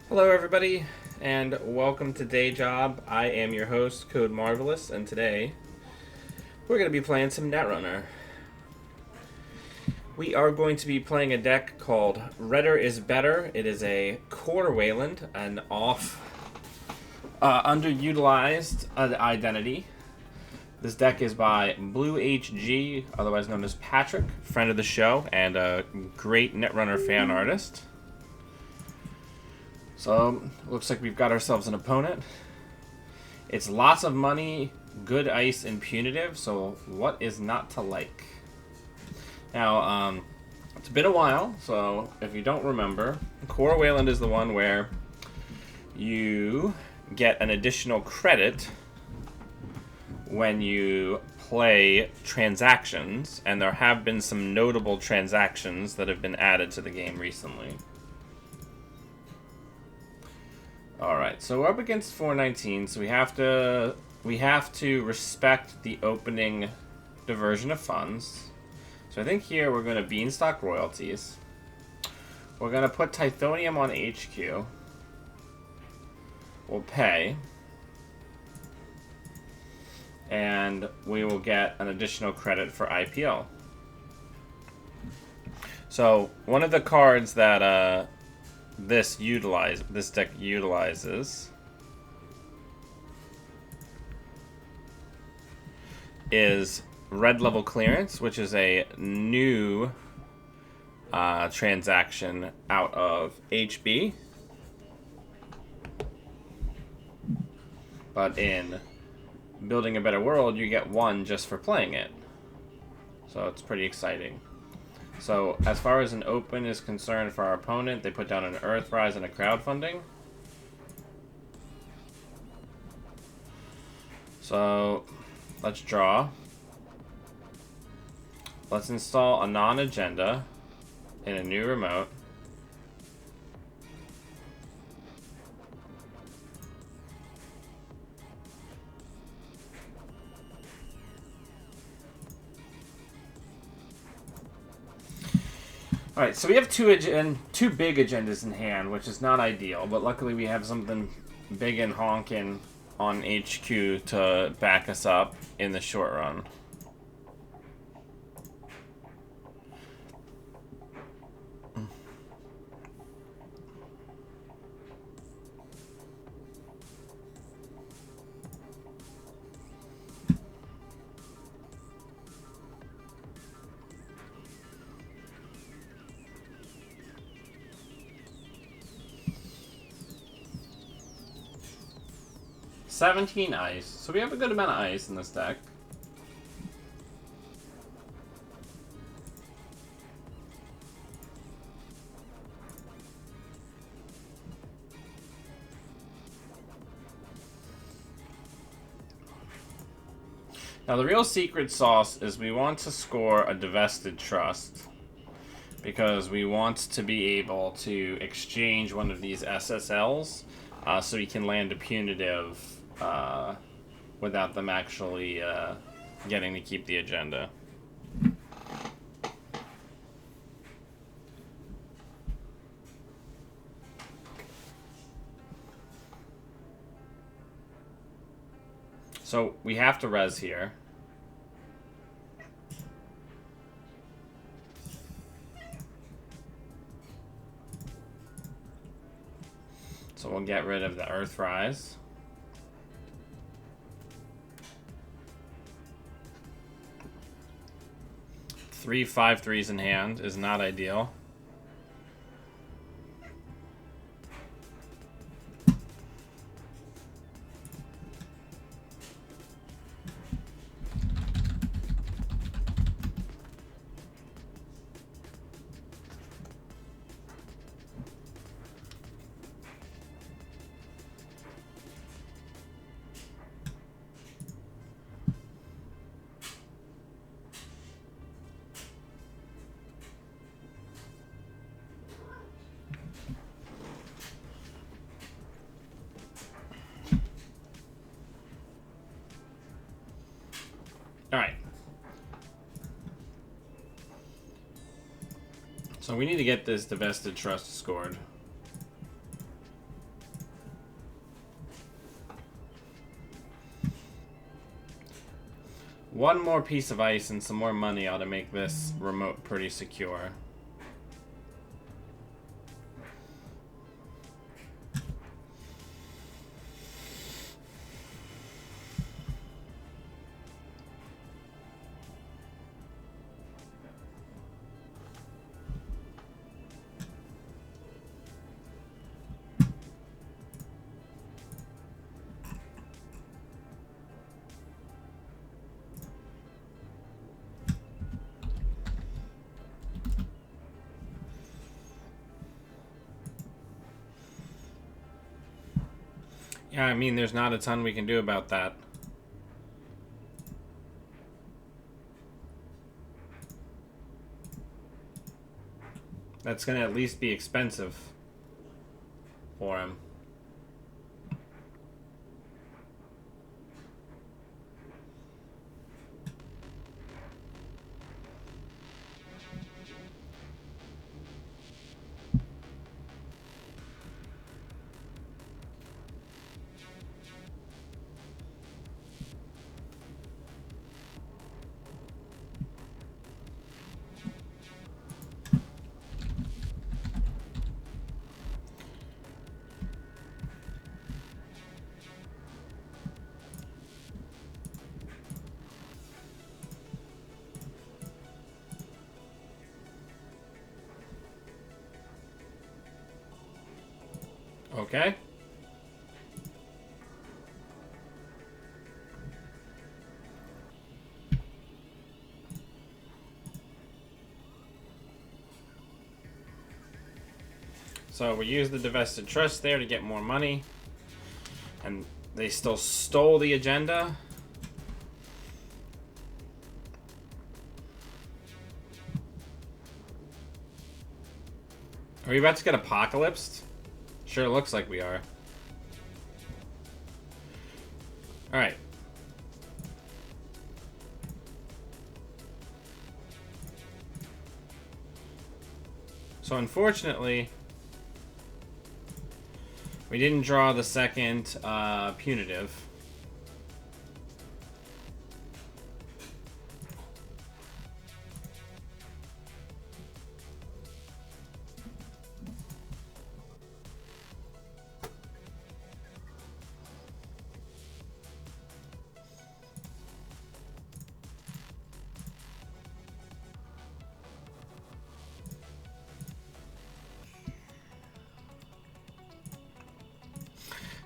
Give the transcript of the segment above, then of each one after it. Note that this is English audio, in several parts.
Hello, everybody, and welcome to Day Job. I am your host, Code Marvelous, and today we're going to be playing some Netrunner. We are going to be playing a deck called Redder is Better. It is a core Wayland, an underutilized identity. This deck is by Blue HG, otherwise known as Patrick, friend of the show, and a great Netrunner fan artist. So, looks like we've got ourselves an opponent. It's lots of money, good ice, and punitive, so what is not to like? Now, it's been a while, so if you don't remember, Core Wayland is the one where you get an additional credit when you play transactions, and there have been some notable transactions that have been added to the game recently. Alright, so we're up against 419, so we have to respect the opening diversion of funds. So I think here we're going to Beanstalk royalties. We're going to put Tithonium on HQ. We'll pay. And we will get an additional credit for IPL. So one of the cards that this deck utilizes is Red Level Clearance, which is a new transaction out of HB. But in Building a Better World, you get one just for playing it. So it's pretty exciting. So, as far as an open is concerned for our opponent, they put down an Earthrise and a crowdfunding. So, let's draw. Let's install a non-agenda in a new remote. Alright, so we have two big agendas in hand, which is not ideal, but luckily we have something big and honking on HQ to back us up in the short run. $17 ice. So we have a good amount of ice in this deck. Now the real secret sauce is we want to score a Divested Trust because we want to be able to exchange one of these SSLs so we can land a punitive without them actually getting to keep the agenda. So we have to res here. So we'll get rid of the Earthrise. Three 5/3s in hand is not ideal. Alright. So we need to get this Divested Trust scored. One more piece of ice and some more money ought to make this remote pretty secure. Yeah, I mean, there's not a ton we can do about that. That's going to at least be expensive for him. Okay. So we use the divested trust there to get more money. And they still stole the agenda. Are we about to get apocalypsed? Sure looks like we are. Alright. So unfortunately, we didn't draw the second punitive.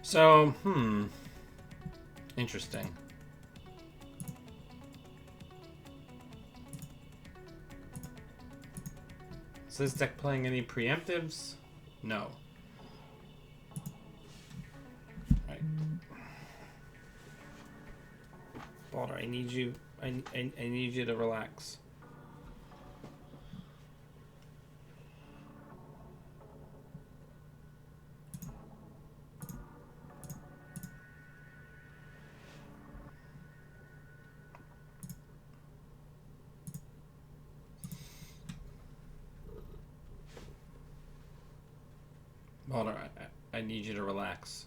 So, interesting. Is this deck playing any preemptives? No. Right. Balder, I need you. I need you to relax. Balder, I need you to relax.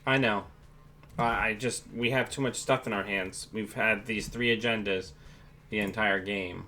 I know. We have too much stuff in our hands. We've had these 3 agendas the entire game.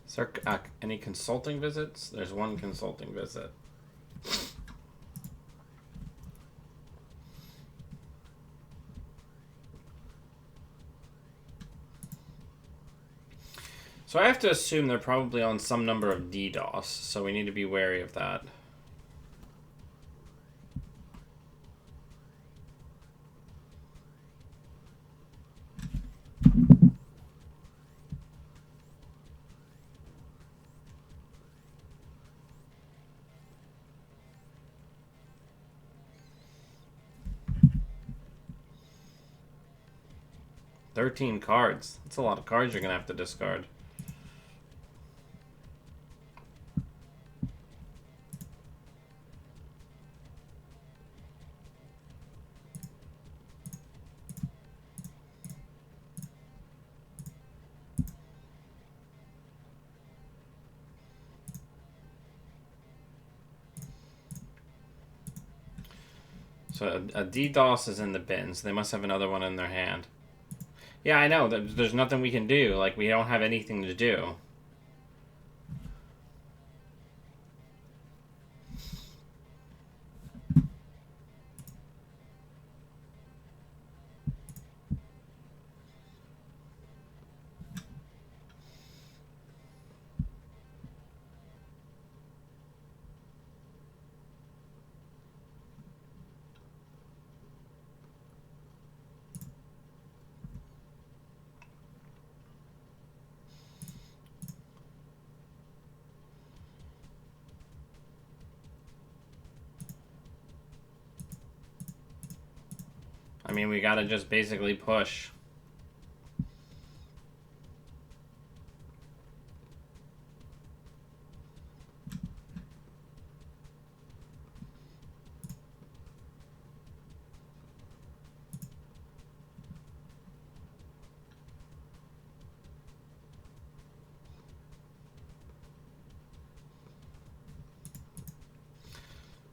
Is there any consulting visits? There's 1 consulting visit. So I have to assume they're probably on some number of DDoS, so we need to be wary of that. $13 cards. That's a lot of cards you're going to have to discard. So a DDoS is in the bins. They must have another one in their hand. Yeah, I know. There's nothing we can do. Like, we don't have anything to do. I mean, we gotta just basically push.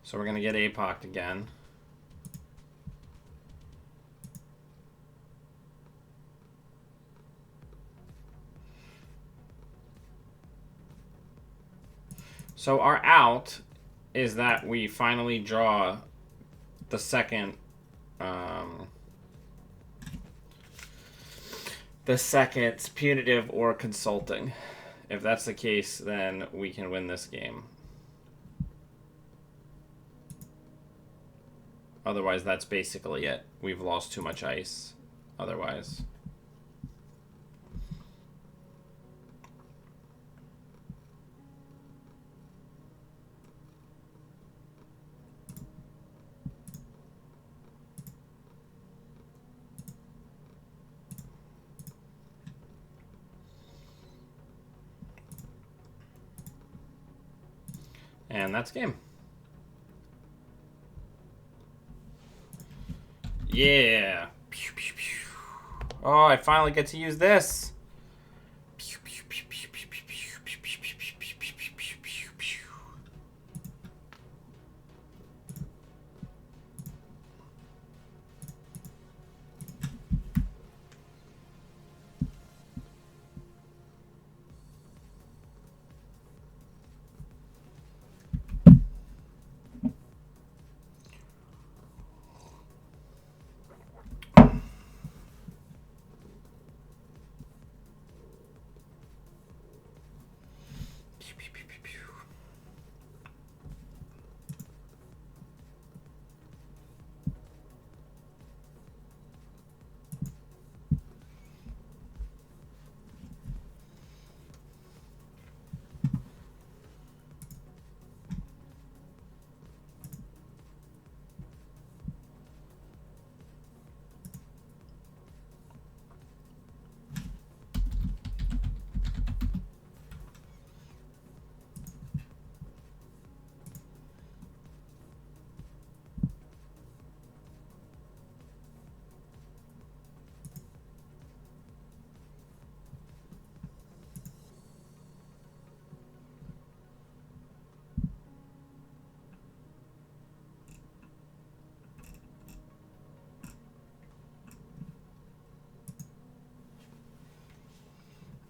So we're gonna get APOC'd again. So our out is that we finally draw the second punitive or consulting. If that's the case, then we can win this game. Otherwise, that's basically it. We've lost too much ice. Otherwise. And that's game. Yeah. Pew, pew, pew. Oh, I finally get to use this. Pew, pew, pew, pew, pew, pew, pew, pew, pew, pew, pew, pew, pew, pew, pew.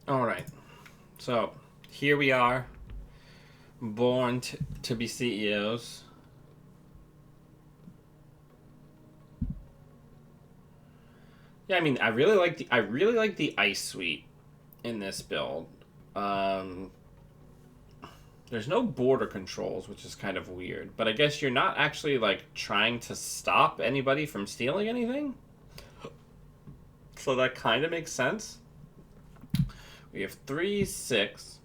All right. So here we are, born to be CEOs. Yeah, I mean, I really like the ice suite in this build. Um, there's no border controls, which is kind of weird. But I guess you're not actually, like, trying to stop anybody from stealing anything? So that kind of makes sense. We have 3, 6,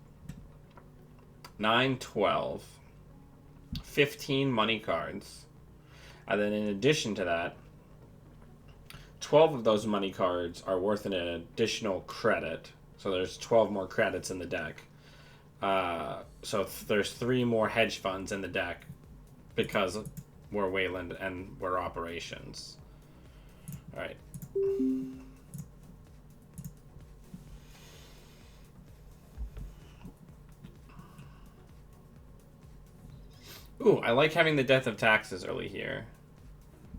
9, 12, 15 money cards. And then in addition to that, 12 of those money cards are worth an additional credit. So there's 12 more credits in the deck. So there's 3 more hedge funds in the deck because we're Wayland and we're operations. All right. Ooh, I like having the Death of Taxes early here.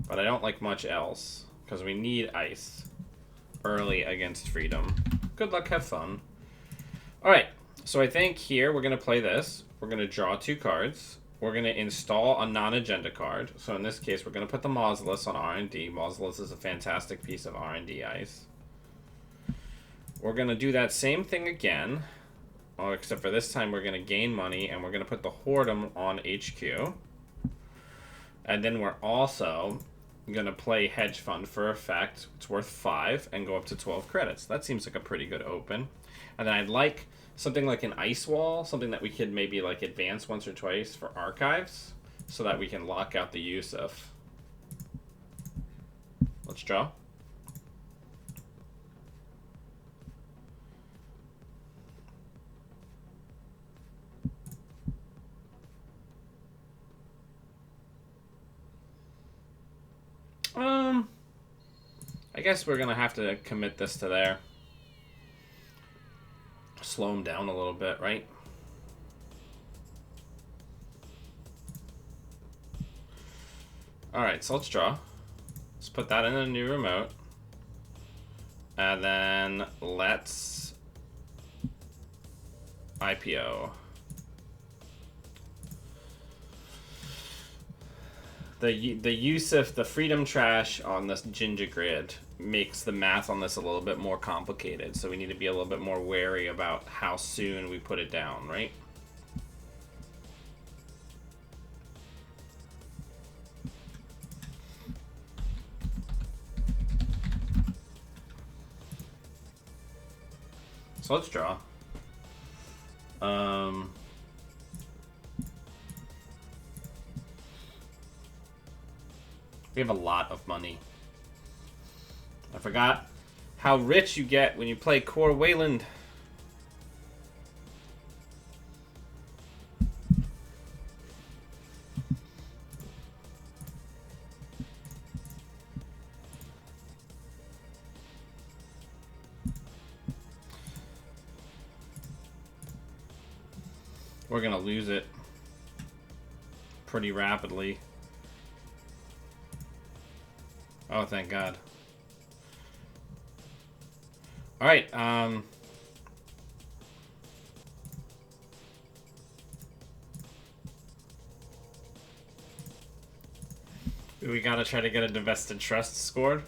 But I don't like much else. Because we need ice early against freedom. Good luck, have fun. Alright, so I think here we're going to play this. We're going to draw 2 cards. We're going to install a non-agenda card. So in this case, we're going to put the Mausolus on R&D. Mausolus is a fantastic piece of R&D ice. We're going to do that same thing again. Oh, except for this time we're going to gain money, and we're going to put the Whoredom on HQ. And then we're also going to play Hedge Fund for effect. It's worth 5 and go up to 12 credits. That seems like a pretty good open. And then I'd like something like an Ice Wall, something that we could maybe like advance once or twice for archives, so that we can lock out the use of. Let's draw. I guess we're gonna have to commit this to there. Slow him down a little bit, right? Alright, so let's draw. Let's put that in a new remote. And then let's IPO. The use of the freedom trash on this Ginger Grid makes the math on this a little bit more complicated, so we need to be a little bit more wary about how soon we put it down, right? So let's draw. We have a lot of money. I forgot how rich you get when you play Core Wayland. We're gonna lose it pretty rapidly. Oh, thank God. Alright, we gotta try to get a divested trust scored.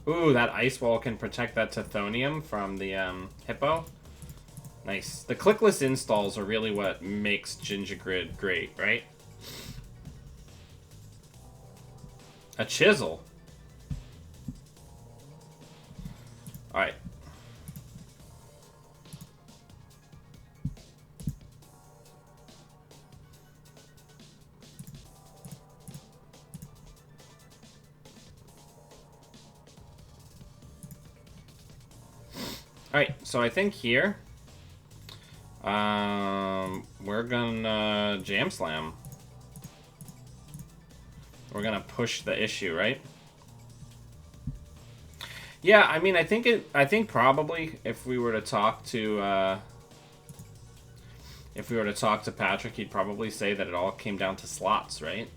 Ooh, that ice wall can protect that Tithonium from the hippo. Nice. The clickless installs are really what makes Ginger Grid great, right? A chisel. Alright. Alright, so I think here we're gonna jam slam. We're gonna push the issue, right? Yeah, I mean, I think probably if we were to talk to Patrick, he'd probably say that it all came down to slots, right?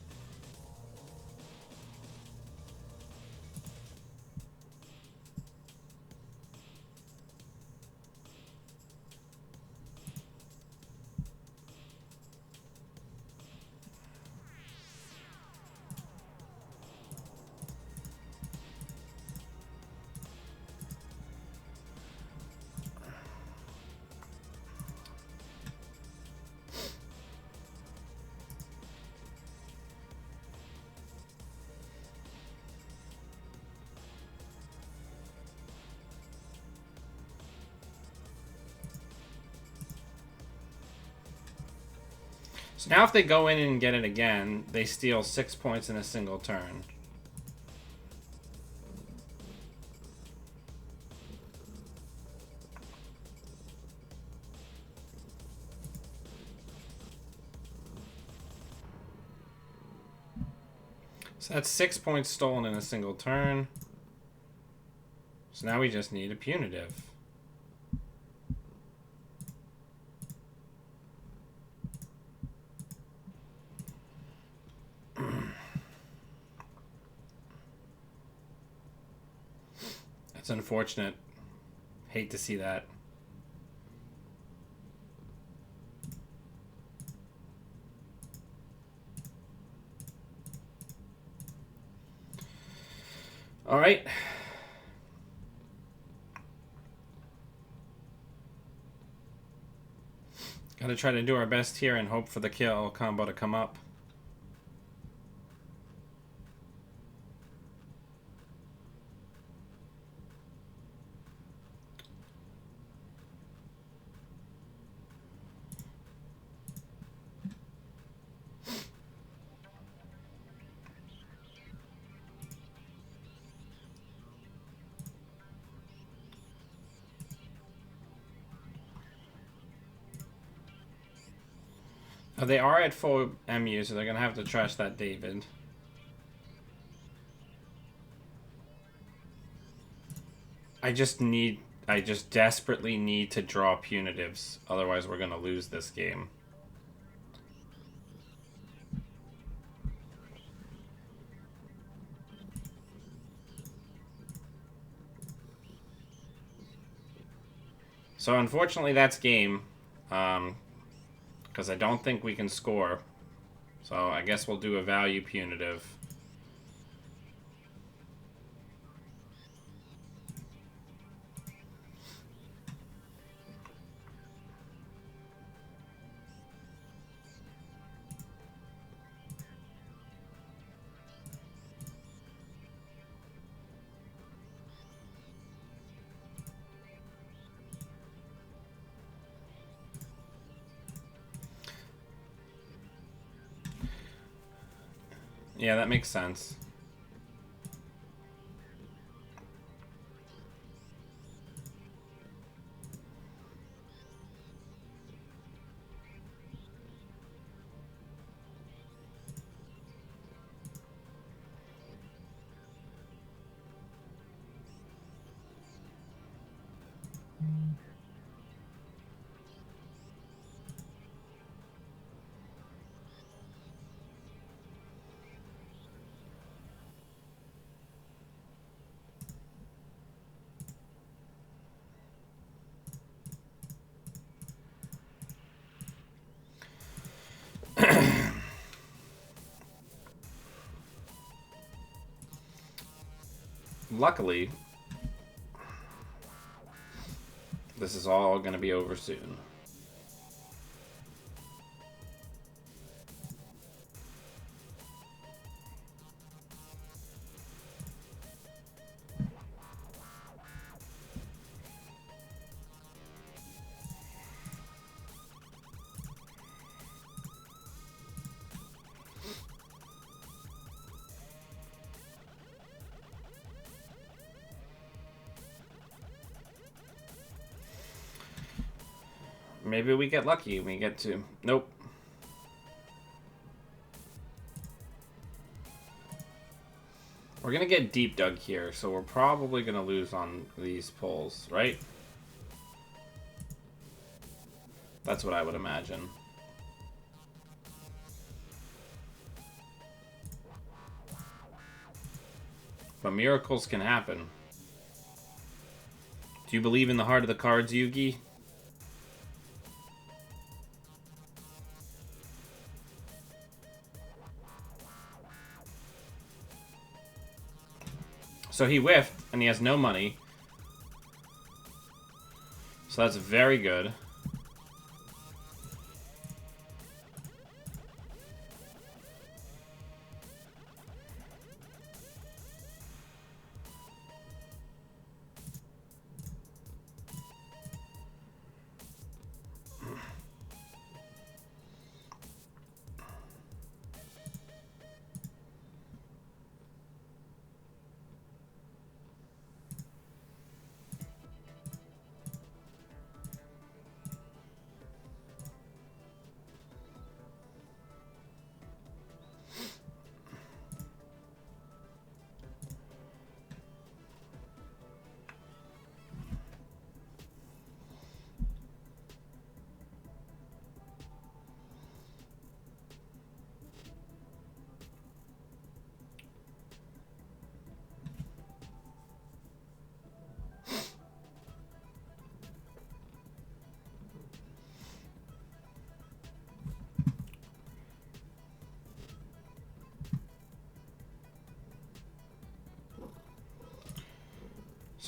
So now if they go in and get it again, they steal 6 points in a single turn. So that's 6 points stolen in a single turn. So now we just need a punitive. That's unfortunate. Hate to see that. All right. Gotta try to do our best here and hope for the kill combo to come up. Oh, they are at full MU, so they're gonna have to trust that David. I just desperately need to draw punitives. Otherwise, we're gonna lose this game. So unfortunately, that's game. Because I don't think we can score. So I guess we'll do a value punitive. Yeah, that makes sense. Luckily, this is all going to be over soon. Maybe we get lucky. We get to... Nope. We're going to get deep dug here, so we're probably going to lose on these pulls, right? That's what I would imagine. But miracles can happen. Do you believe in the heart of the cards, Yugi? So he whiffed, and he has no money. So that's very good.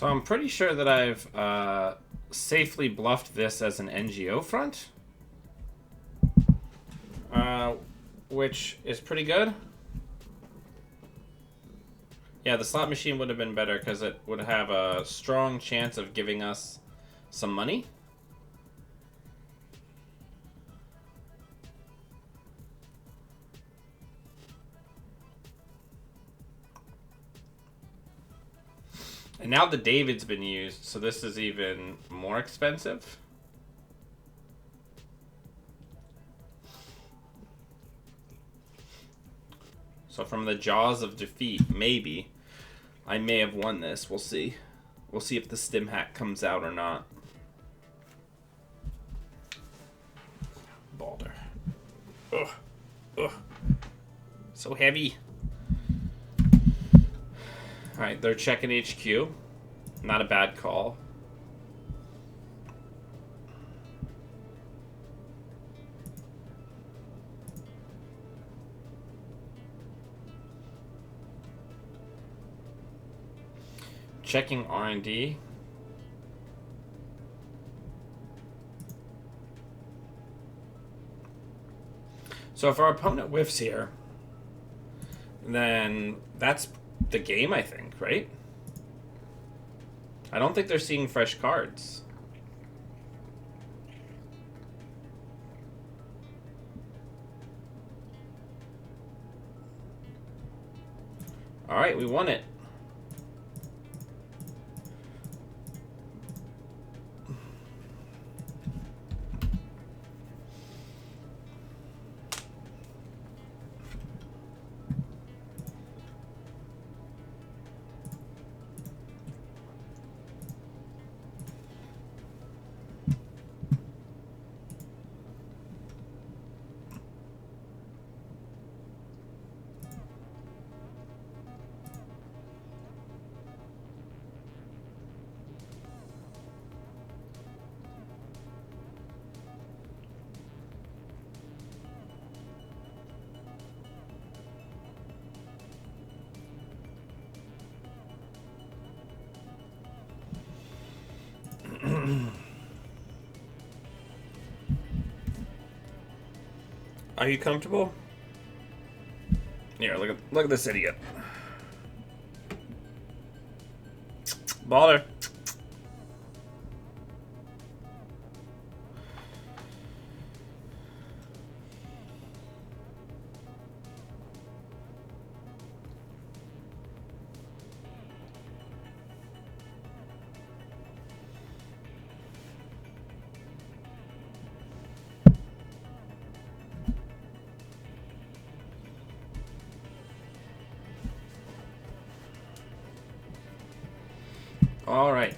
So I'm pretty sure that I've safely bluffed this as an NGO front. Which is pretty good. Yeah, the slot machine would have been better because it would have a strong chance of giving us some money. And now the David's been used, so this is even more expensive. So from the jaws of defeat, maybe, I may have won this. We'll see. We'll see if the stim hack comes out or not. Balder. Ugh. Ugh. So heavy. Alright, they're checking HQ. Not a bad call. Checking R&D. So if our opponent whiffs here, then that's the game, I think, right? I don't think they're seeing fresh cards. Alright, we won it. Are you comfortable? Here, look at this idiot. Baller. All right.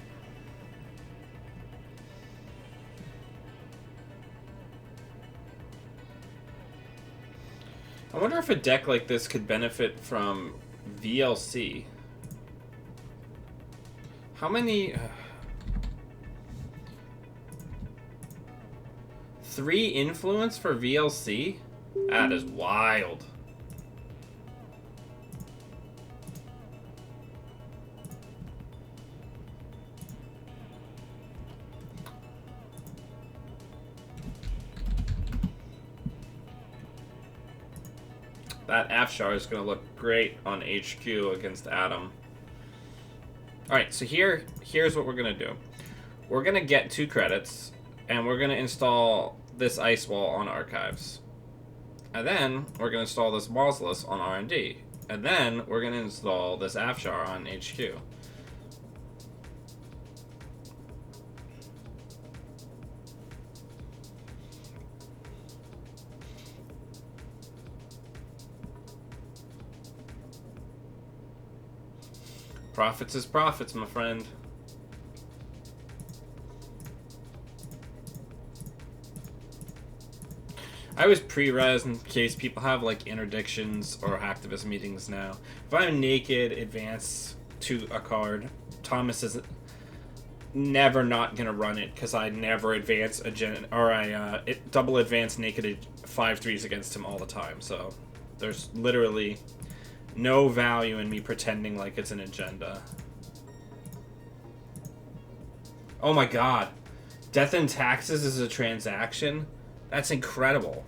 I wonder if a deck like this could benefit from VLC. How many... 3 influence for VLC? That is wild. That Afshar is going to look great on HQ against Adam. Alright, so here's what we're going to do. We're going to get 2 credits, and we're going to install this Ice Wall on Archives. And then we're going to install this Mausolus on R&D. And then we're going to install this Afshar on HQ. Profits is profits, my friend. I always pre-res in case people have like interdictions or activist meetings now. If I'm naked, advance to a card, Thomas is never not gonna run it because I never advance a double advance naked 5/3s against him all the time. So there's literally no value in me pretending like it's an agenda. Oh my god. Death and taxes is a transaction? That's incredible.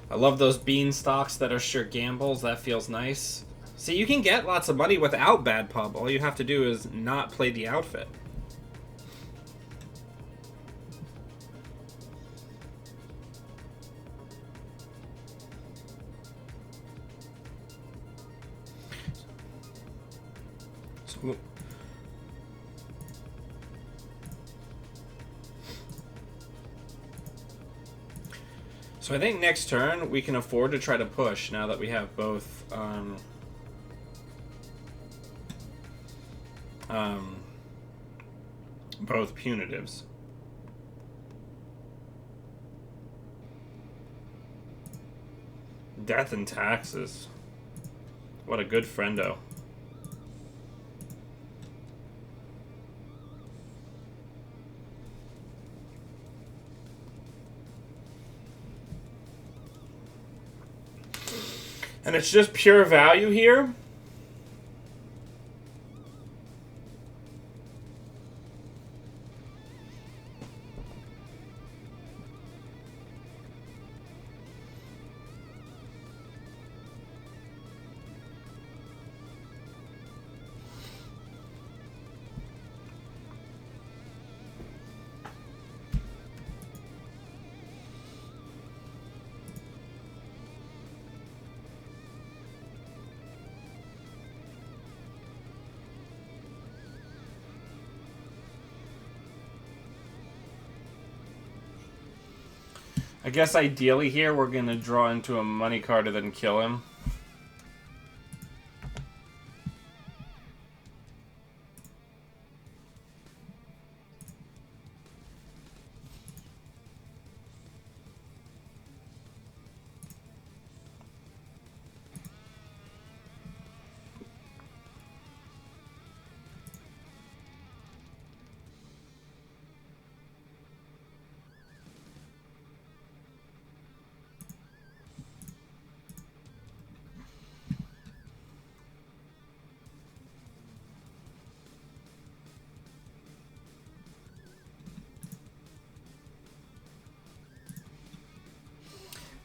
I love those bean stocks that are sure gambles. That feels nice. See, you can get lots of money without bad pub. All you have to do is not play the outfit. So I think next turn we can afford to try to push now that we have both both punitives. Death and taxes. What a good friendo. And it's just pure value here. I guess ideally here we're going to draw into a money card and then kill him.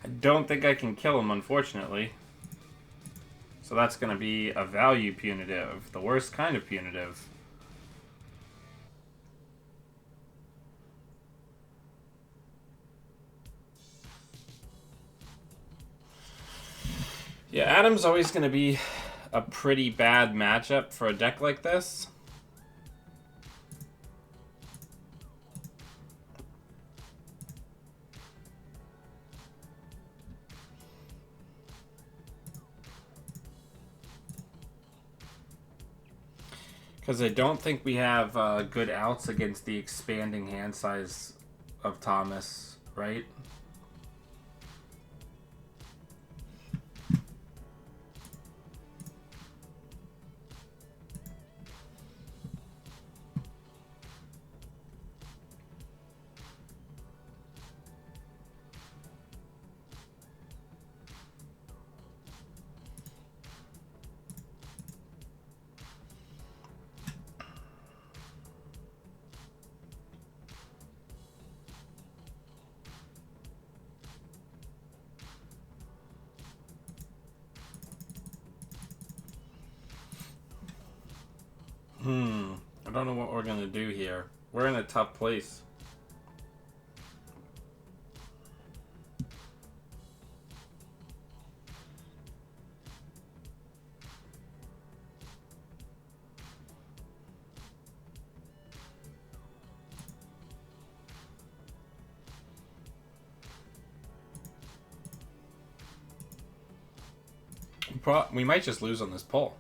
I don't think I can kill him, unfortunately. So that's going to be a value punitive. The worst kind of punitive. Yeah, Adam's always going to be a pretty bad matchup for a deck like this. Because I don't think we have good outs against the expanding hand size of Thomas, right? I don't know what we're going to do here. We're in a tough place. We might just lose on this pull.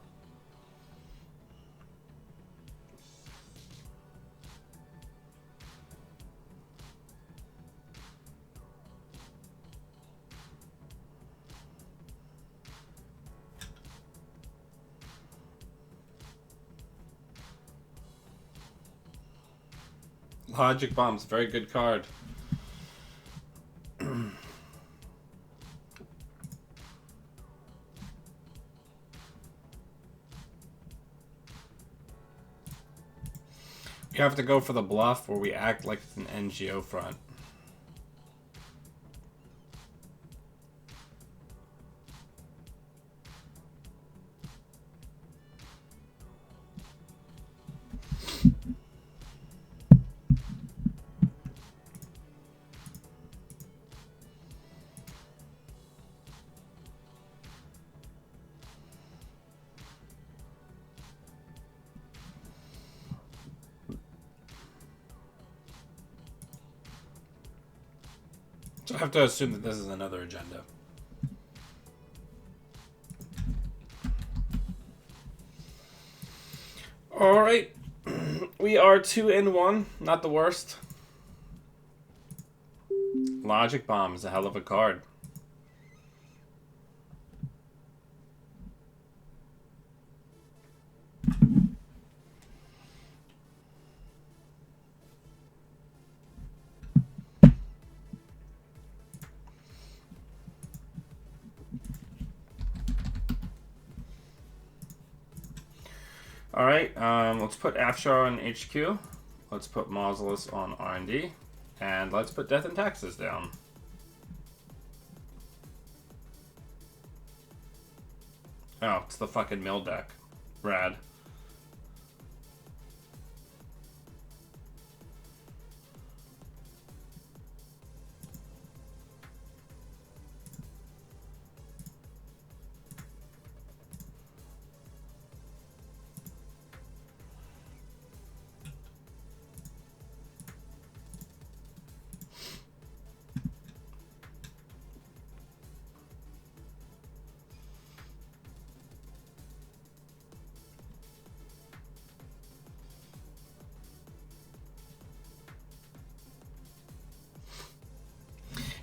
Logic Bomb's a very good card. You have to go for the bluff where we act like it's an NGO front. So I have to assume that this is another agenda. Alright. We are 2-1. Not the worst. Logic Bomb is a hell of a card. Alright, let's put Afshar on HQ. Let's put Mausolus on R&D. And let's put Death and Taxes down. Oh, it's the fucking mill deck. Rad.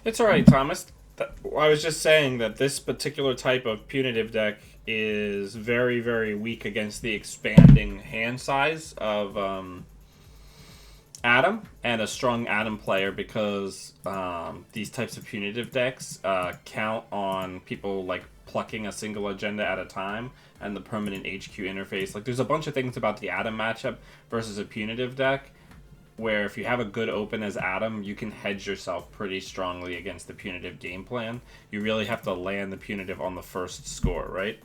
It's alright, Thomas. I was just saying that this particular type of punitive deck is very, very weak against the expanding hand size of Adam, and a strong Adam player, because these types of punitive decks count on people like plucking a single agenda at a time and the permanent HQ interface. Like, there's a bunch of things about the Adam matchup versus a punitive deck where if you have a good open as Adam, you can hedge yourself pretty strongly against the punitive game plan. You really have to land the punitive on the first score, right?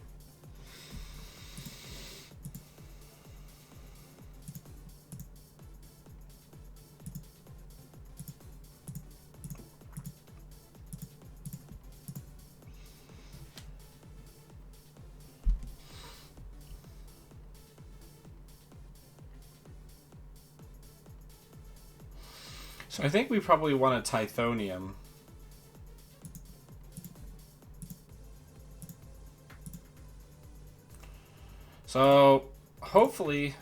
So I think we probably want a Tithonium. So hopefully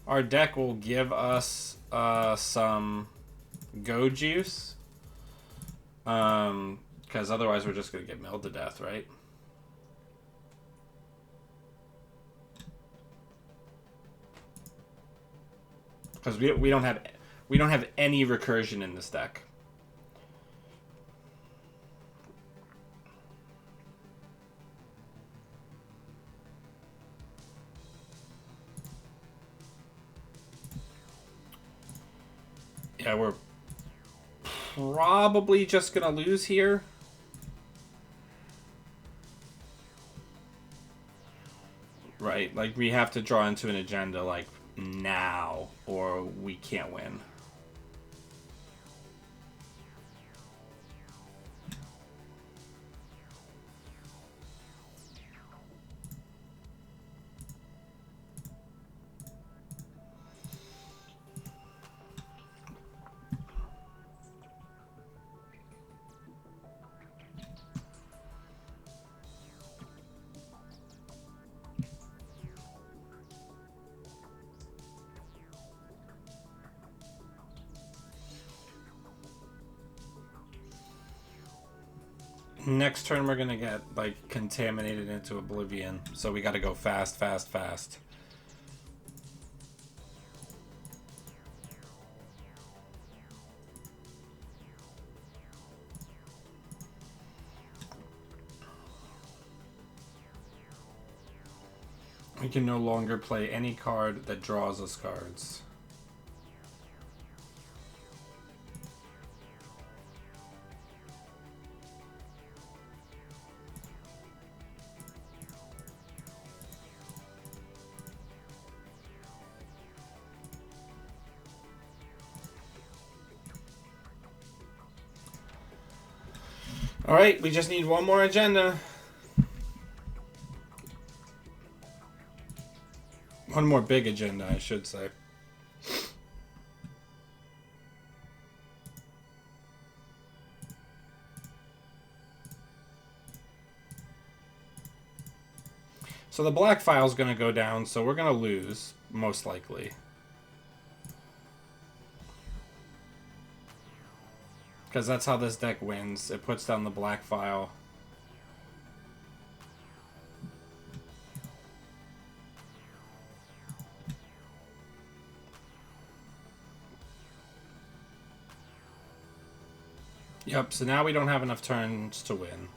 our deck will give us some go juice. Because otherwise we're just going to get milled to death, right? Because we don't have any recursion in this deck. Yeah, we're probably just gonna lose here. Right, like we have to draw into an agenda like now, or we can't win. Next turn we're gonna get like contaminated into oblivion, so we gotta go fast, fast, fast. We can no longer play any card that draws us cards. Alright, we just need one more agenda. One more big agenda, I should say. So the black file is going to go down, so we're going to lose, most likely. Because that's how this deck wins. It puts down the black file. Yep, so now we don't have enough turns to win.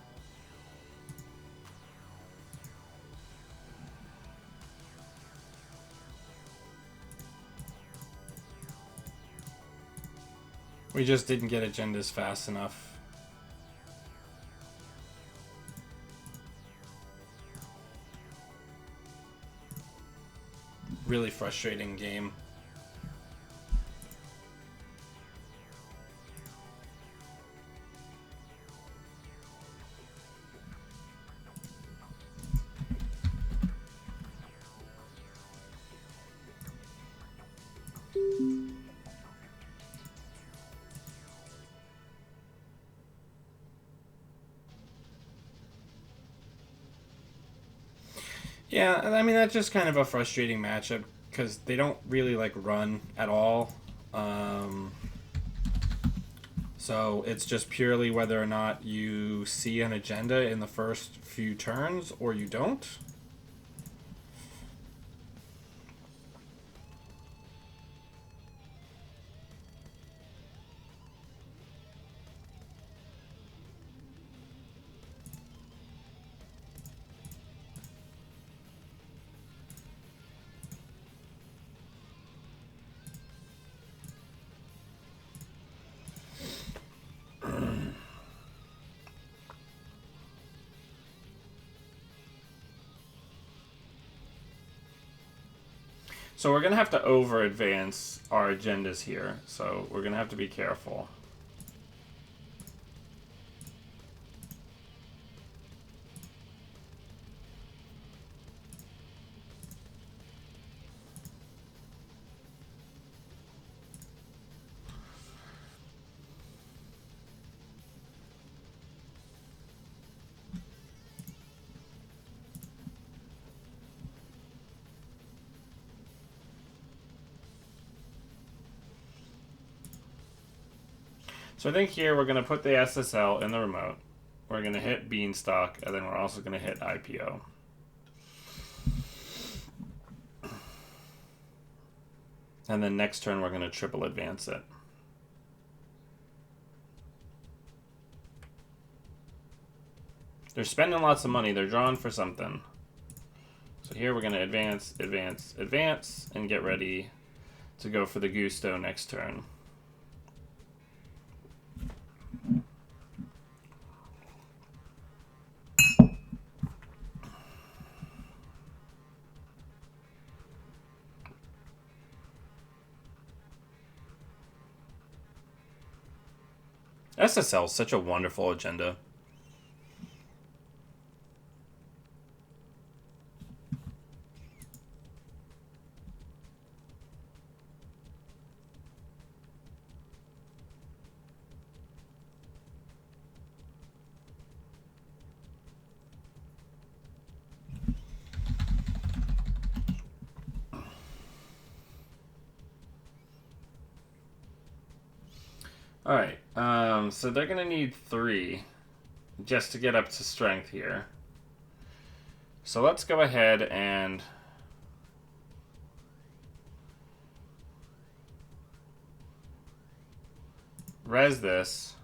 We just didn't get agendas fast enough. Really frustrating game. Yeah, I mean, that's just kind of a frustrating matchup because they don't really like run at all. So it's just purely whether or not you see an agenda in the first few turns or you don't. So we're going to have to over-advance our agendas here. So we're going to have to be careful. So I think here we're going to put the SSL in the remote. We're going to hit Beanstalk, and then we're also going to hit IPO. And then next turn we're going to triple advance it. They're spending lots of money. They're drawing for something. So here we're going to advance, advance, advance, and get ready to go for the Gusto next turn. SSL is such a wonderful agenda. Alright, so they're going to need 3 just to get up to strength here. So let's go ahead and res this,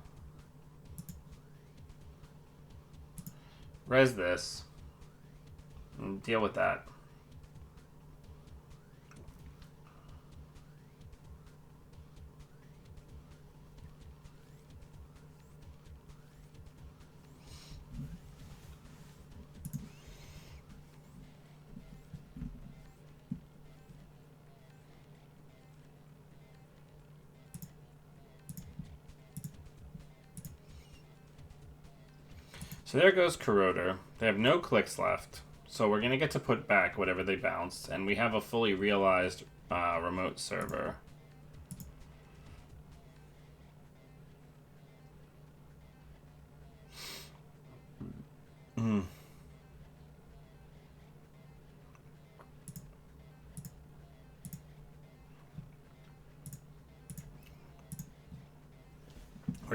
and deal with that. So there goes Corroder. They have no clicks left. So we're going to get to put back whatever they bounced. And we have a fully realized remote server. We're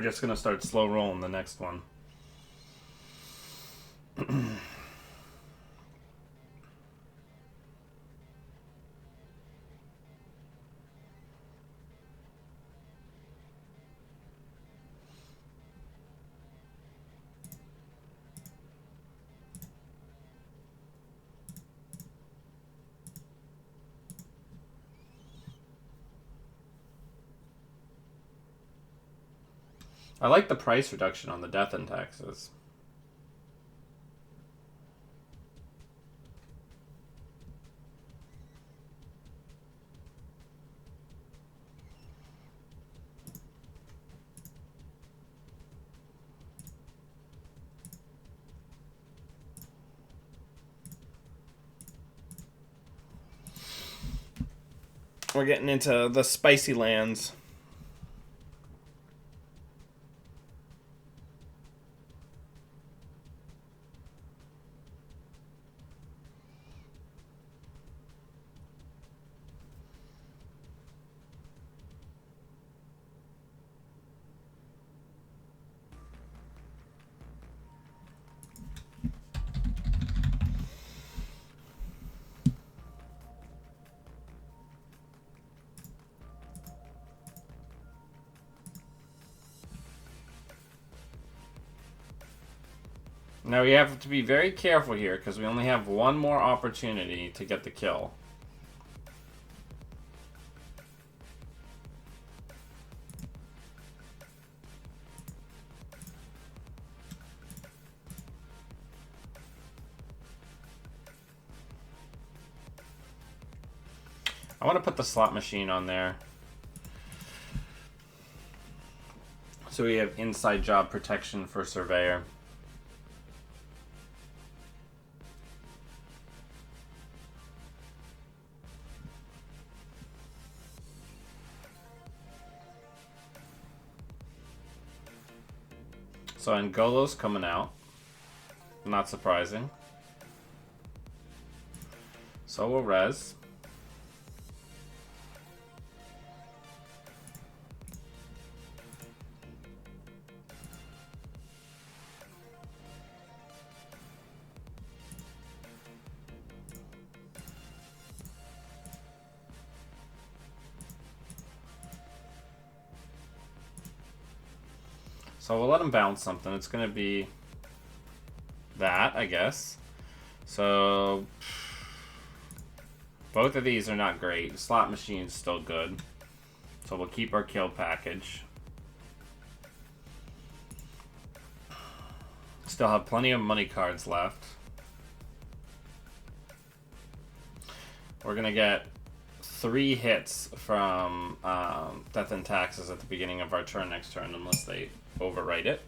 just going to start slow rolling the next one. I like the price reduction on the death and taxes. We're getting into the spicy lands. Now we have to be very careful here because we only have one more opportunity to get the kill. I want to put the slot machine on there. So we have inside job protection for Surveyor. So Angolo's coming out. Not surprising. So will Rez. So we'll let him bounce something. It's going to be that, I guess. So both of these are not great. The slot machine's still good. So we'll keep our kill package. Still have plenty of money cards left. We're going to get 3 hits from Death and Taxes at the beginning of our turn next turn, unless they overwrite it.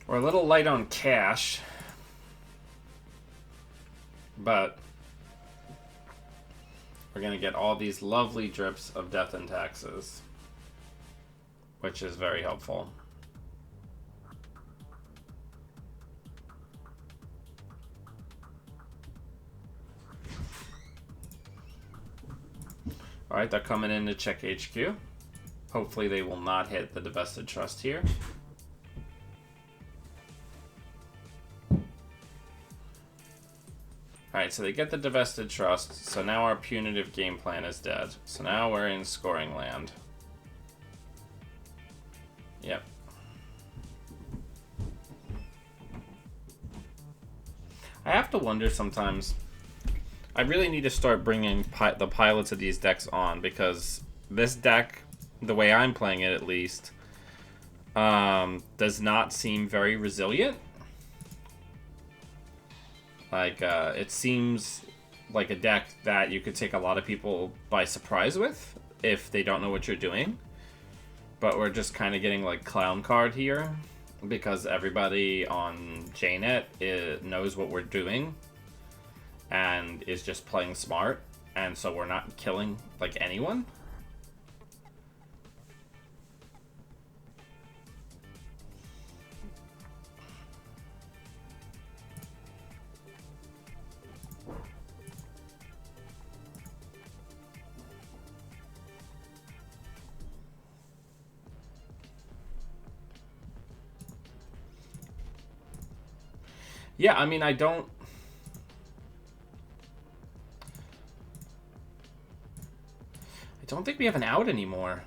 We're a little light on cash, but we're going to get all these lovely drips of Death and Taxes, which is very helpful. Alright, they're coming in to check HQ. Hopefully they will not hit the Divested Trust here. Alright, so they get the Divested Trust, so now our punitive game plan is dead. So now we're in scoring land. Yep. I have to wonder sometimes. I really need to start bringing the pilots of these decks on, because this deck, the way I'm playing it at least, does not seem very resilient. Like, it seems like a deck that you could take a lot of people by surprise with if they don't know what you're doing. But we're just kind of getting, like, clown card here because everybody on JNet knows what we're doing and is just playing smart, and so we're not killing, like, anyone. Yeah, I mean, I don't think we have an out anymore.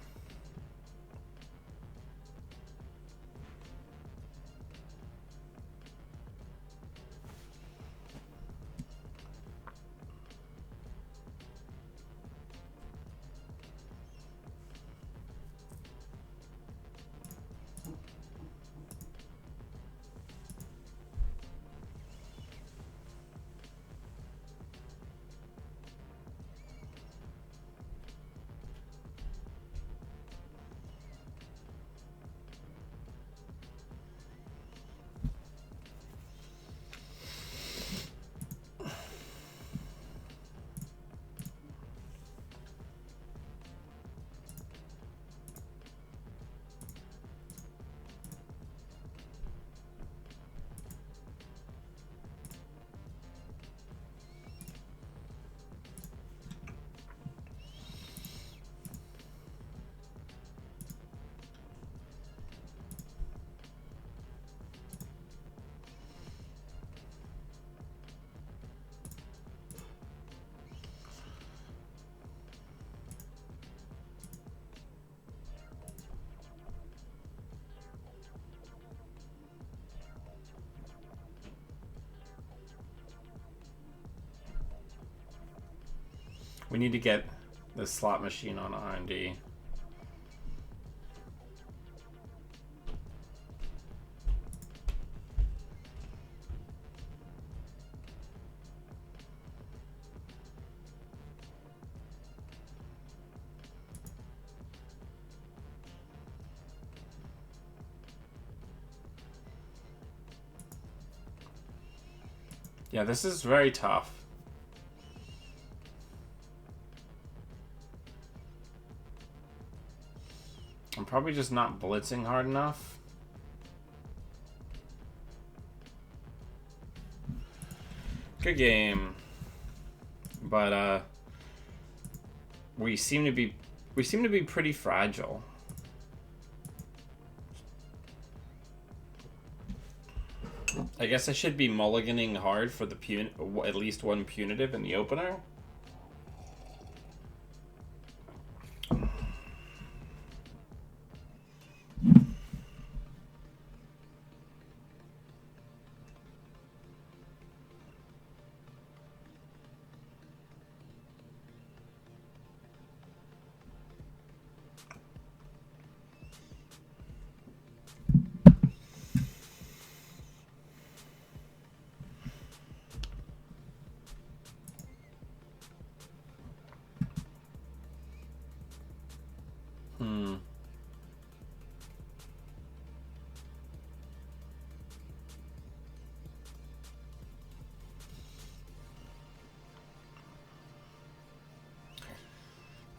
We need to get the slot machine on R&D. Yeah, this is very tough. I'm probably just not blitzing hard enough. Good game. But we seem to be pretty fragile. I guess I should be mulliganing hard for the at least one punitive in the opener.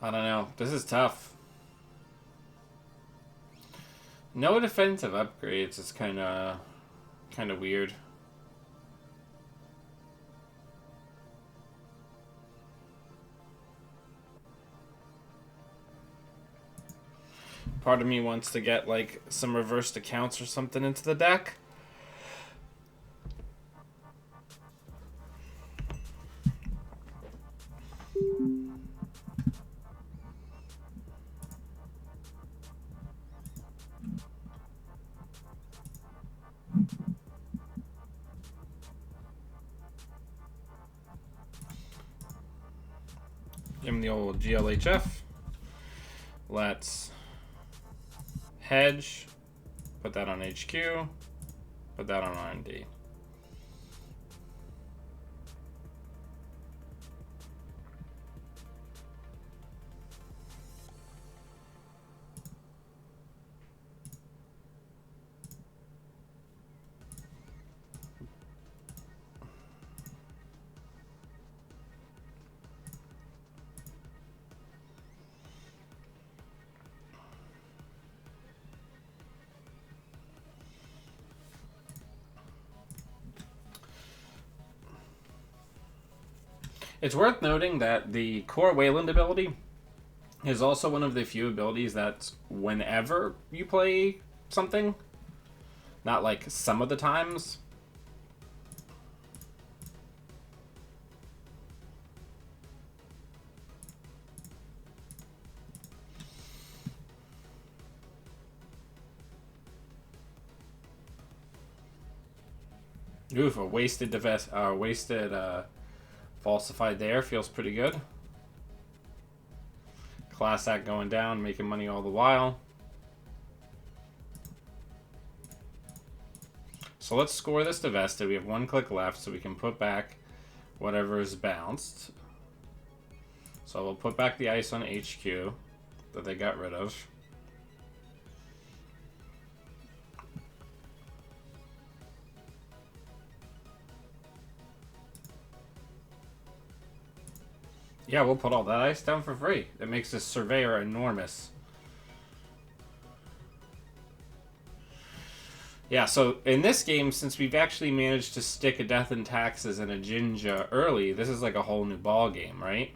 I don't know. This is tough. No defensive upgrades is kind of weird. Part of me wants to get like some reversed accounts or something into the deck. Give him the old GLHF. Let's hedge. Put that on HQ. Put that on R&D. It's worth noting that the Core Wayland ability is also one of the few abilities that's whenever you play something, not like some of the times. Oof, a wasted falsified there feels pretty good. Class act going down, making money all the while. So let's score this divested. We have one click left, so we can put back whatever is bounced. So we'll put back the ice on HQ that they got rid of. Yeah, we'll put all that ice down for free. That makes this surveyor enormous. Yeah, so in this game, since we've actually managed to stick a Death and Taxes and a Jinja early, this is like a whole new ball game, right?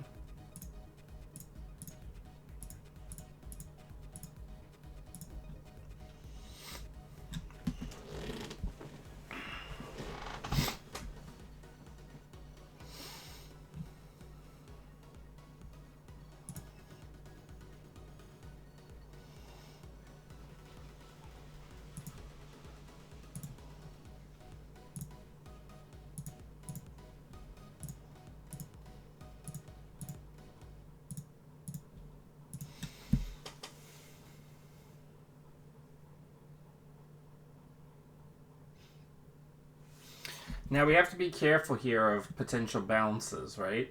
Now we have to be careful here of potential bounces, right?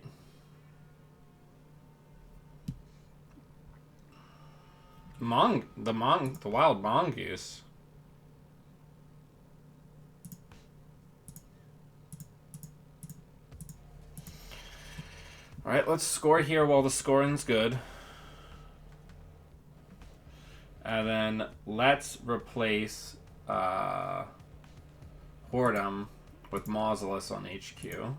The wild mongoose. All right, let's score here while the scoring's good. And then let's replace Whoredom with Mausolus on HQ.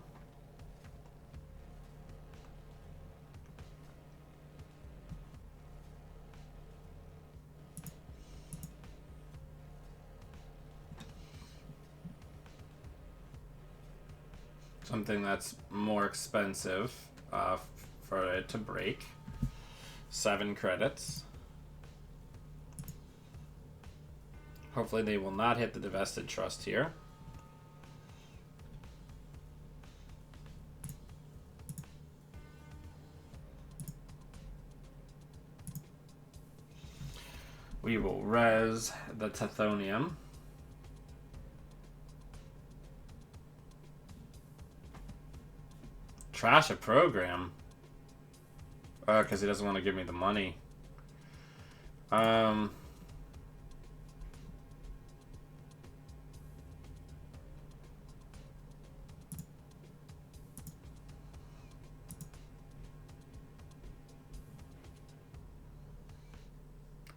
Something that's more expensive for it to break. 7 credits. Hopefully they will not hit the Divested Trust here. We will res the Tethonium. Trash a program. Because he doesn't want to give me the money.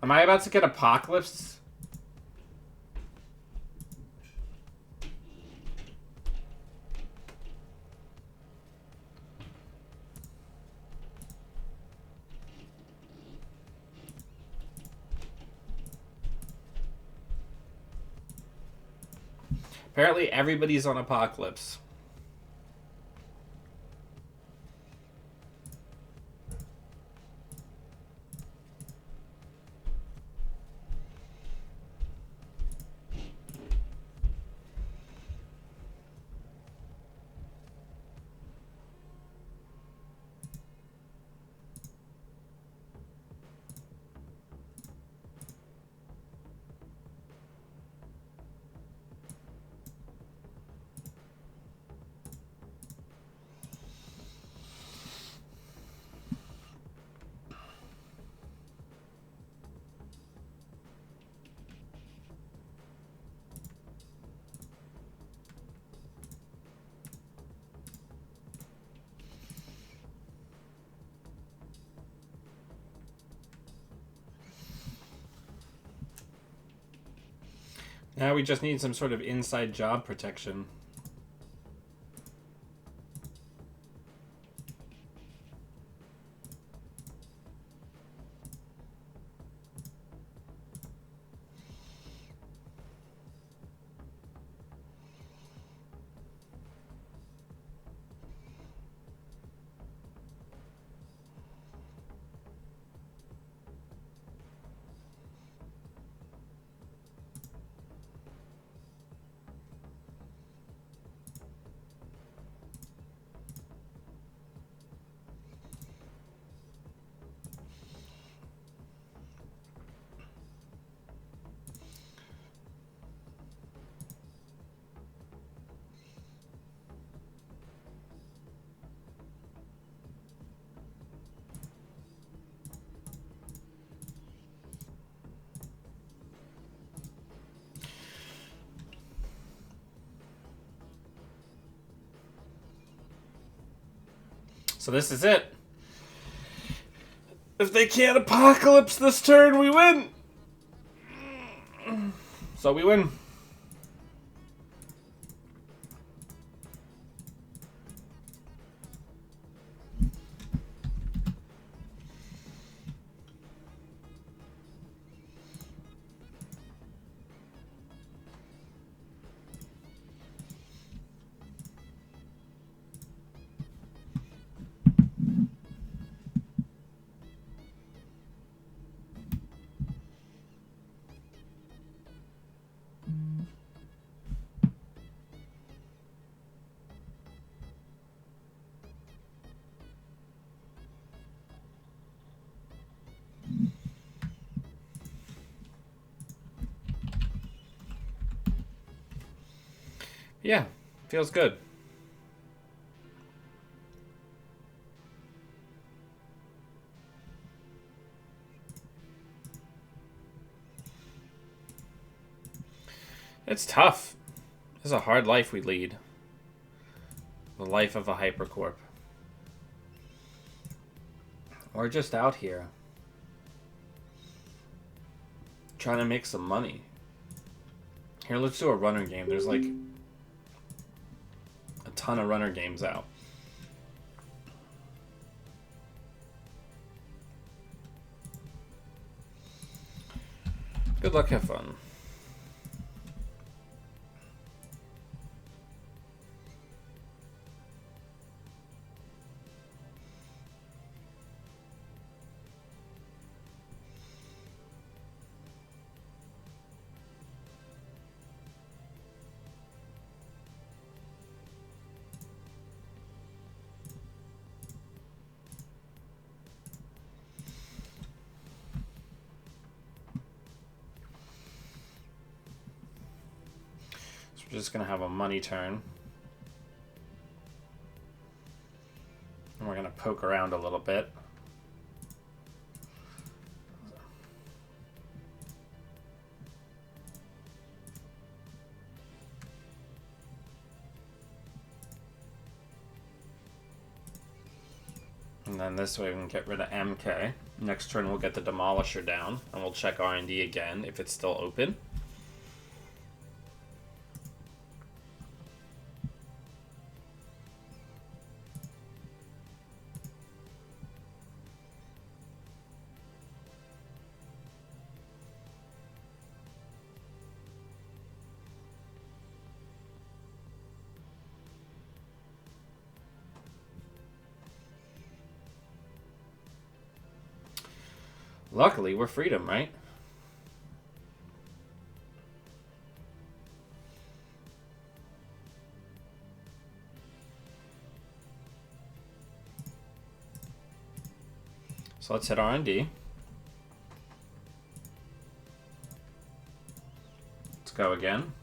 Am I about to get Apocalypse? Apparently everybody's on Apocalypse. Now we just need some sort of inside job protection. So this is it. If they can't apocalypse this turn, we win. So we win. Yeah, feels good. It's tough. It's a hard life we lead. The life of a hypercorp. We're just out here trying to make some money. Here, let's do a runner game. There's like a ton of runner games out. Good luck, have fun. We're just going to have a money turn. And we're going to poke around a little bit. And then this way we can get rid of MK. Next turn we'll get the Demolisher down. And we'll check R&D again if it's still open. Luckily, we're freedom, right? So let's hit R&D. Let's go again.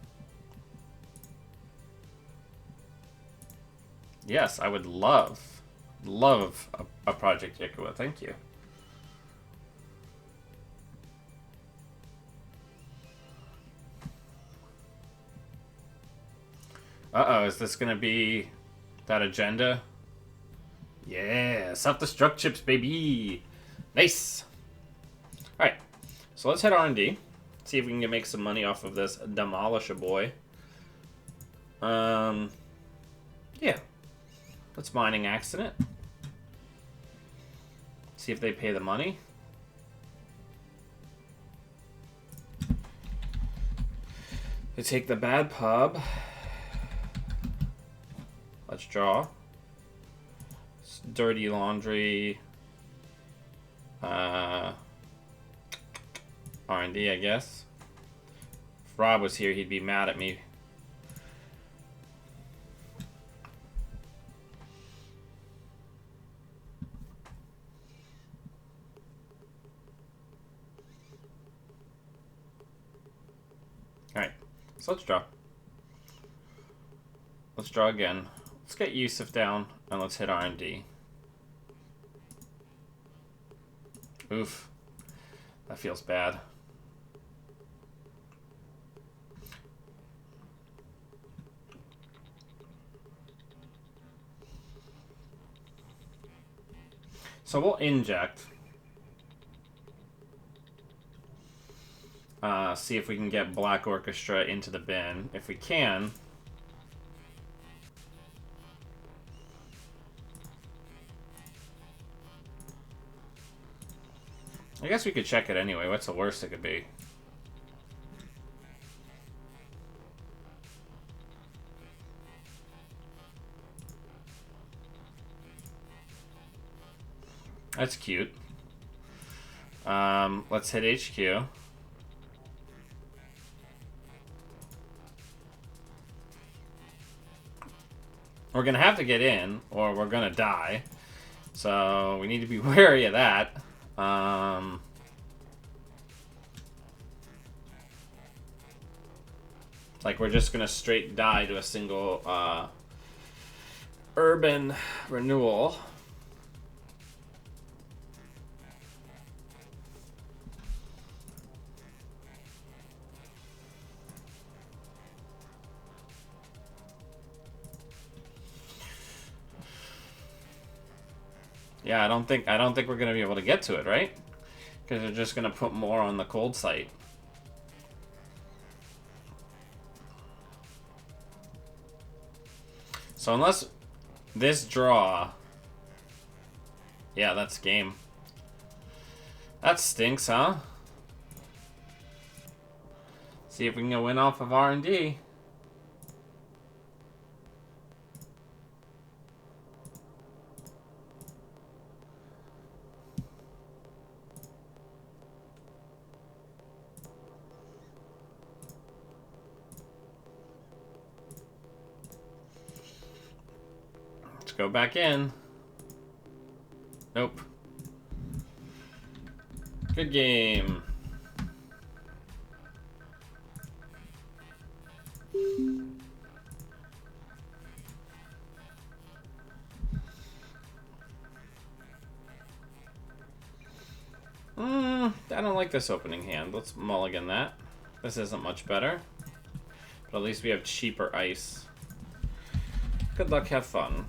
Yes, I would love a Project Yakua. Thank you. Uh-oh, is this going to be that agenda? Yeah, self-destruct chips, baby. Nice. All right, so let's hit R&D. See if we can make some money off of this Demolisher boy. Yeah. Let's mining accident. See if they pay the money. They take the bad pub. Let's draw. It's dirty laundry. R&D, I guess. If Rob was here, he'd be mad at me. Alright, so let's draw. Let's draw again. Let's get Yusuf down, and let's hit R&D. Oof. That feels bad. So we'll inject. See if we can get Black Orchestra into the bin. If we can... I guess we could check it anyway. What's the worst it could be? That's cute. Let's hit HQ. We're gonna have to get in, or we're gonna die. So we need to be wary of that. Like we're just gonna straight die to a single urban renewal. Yeah, I don't think we're gonna be able to get to it, right? Because they're just gonna put more on the cold site. So unless this draw, yeah, that's game. That stinks, huh? See if we can win off of R&D. Go back in. Nope. Good game. I don't like this opening hand. Let's mulligan that. This isn't much better. But at least we have cheaper ice. Good luck, have fun.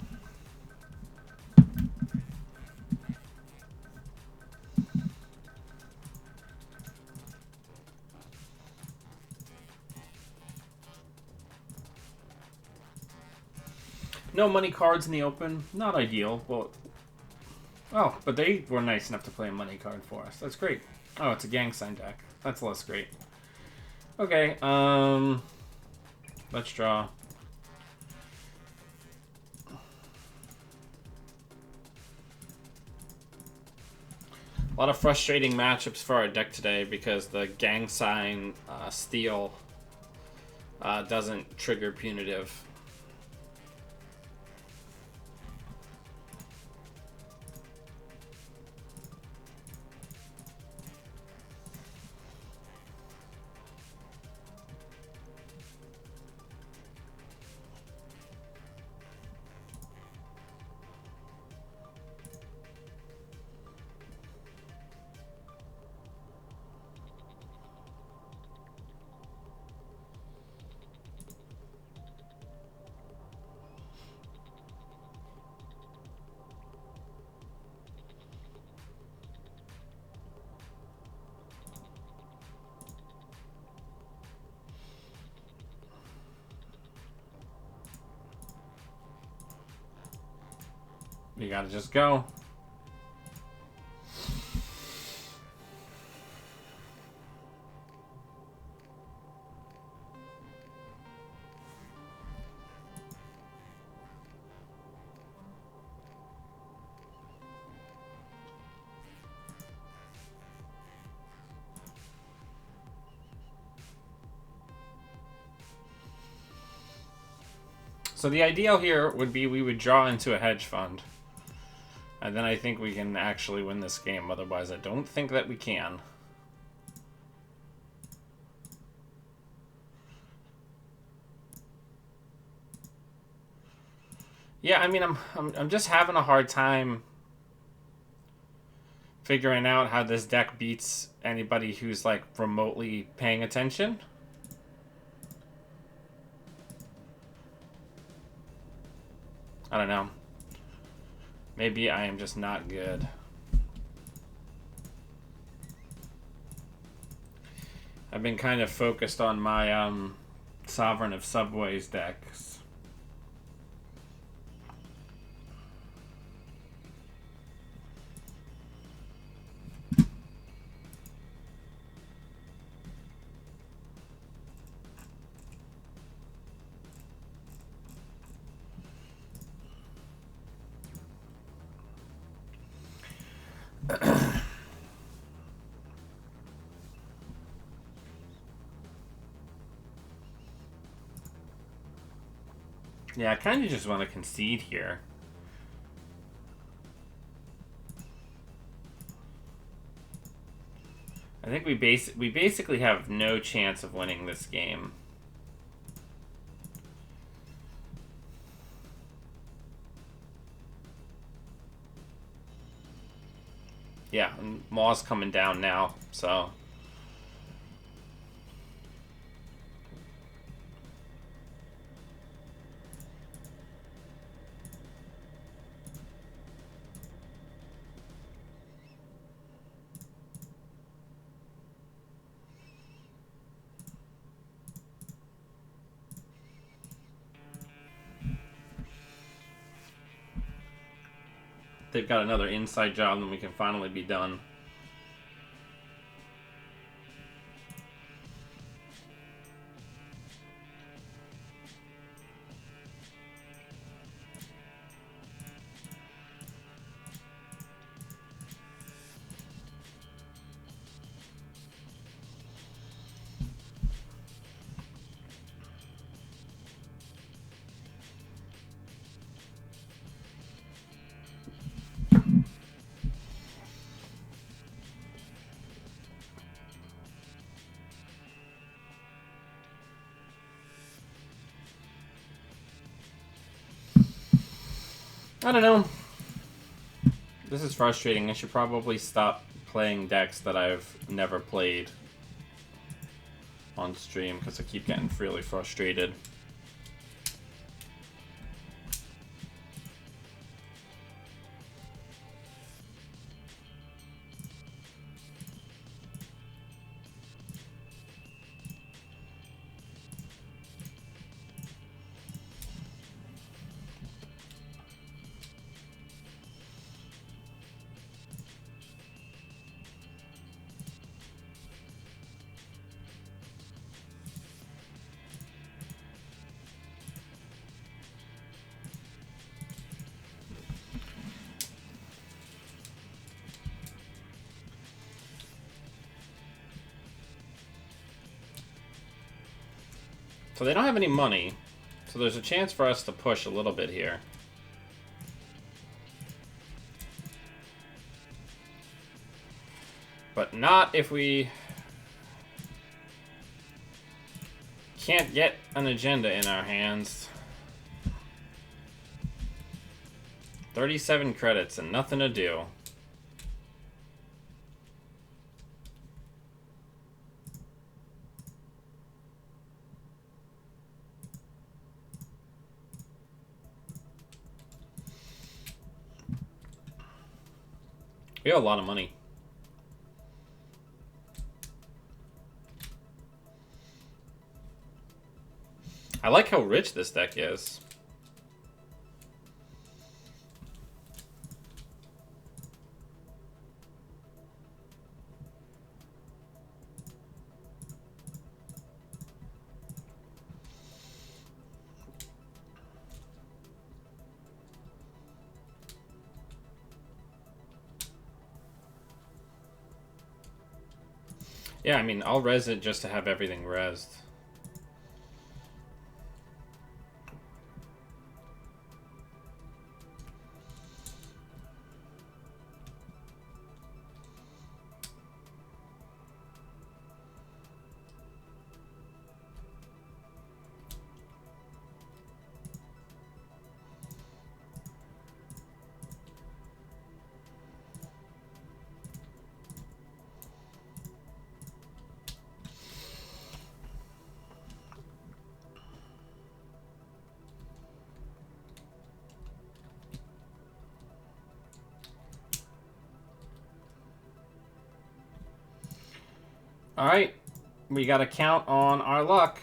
No money cards in the open. Not ideal. Well, oh, but they were nice enough to play a money card for us. That's great. Oh, it's a gang sign deck. That's less great. Okay, let's draw. A lot of frustrating matchups for our deck today because the gang sign steal doesn't trigger punitive. You gotta just go. So the ideal here would be we would draw into a hedge fund. And then I think we can actually win this game. Otherwise, I don't think that we can. Yeah, I mean, I'm just having a hard time figuring out how this deck beats anybody who's like remotely paying attention. I don't know. Maybe I am just not good. I've been kind of focused on my Sovereign of Subways decks. Yeah, I kind of just want to concede here. I think we basically have no chance of winning this game. Yeah, and Maw's coming down now, so... They've got another inside job, and we can finally be done. I don't know. This is frustrating. I should probably stop playing decks that I've never played on stream because I keep getting really frustrated. So they don't have any money, so there's a chance for us to push a little bit here. But not if we can't get an agenda in our hands. 37 credits and nothing to do. We have a lot of money. I like how rich this deck is. Yeah, I mean, I'll res it just to have everything resed. Alright, we gotta count on our luck.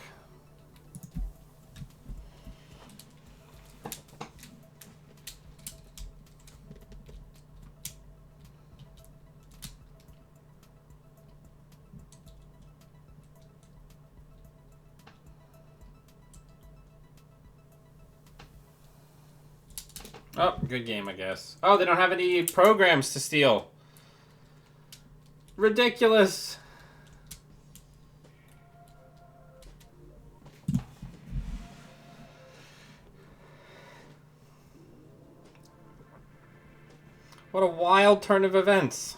Oh, good game, I guess. Oh, they don't have any programs to steal. Ridiculous. What a wild turn of events.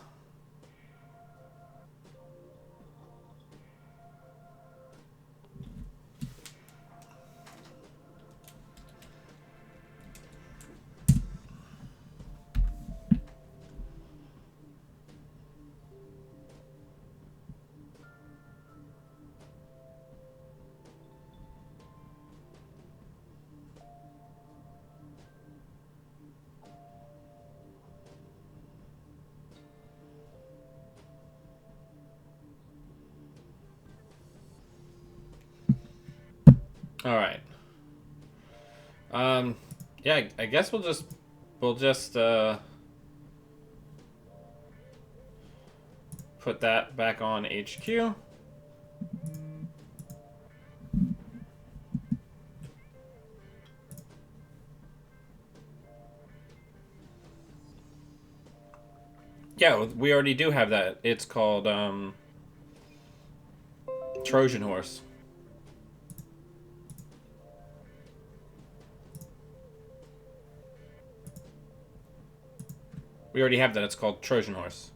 All right. Yeah, I guess we'll just put that back on HQ. Yeah, we already do have that. It's called Trojan Horse. We already have that. It's called Trojan Horse.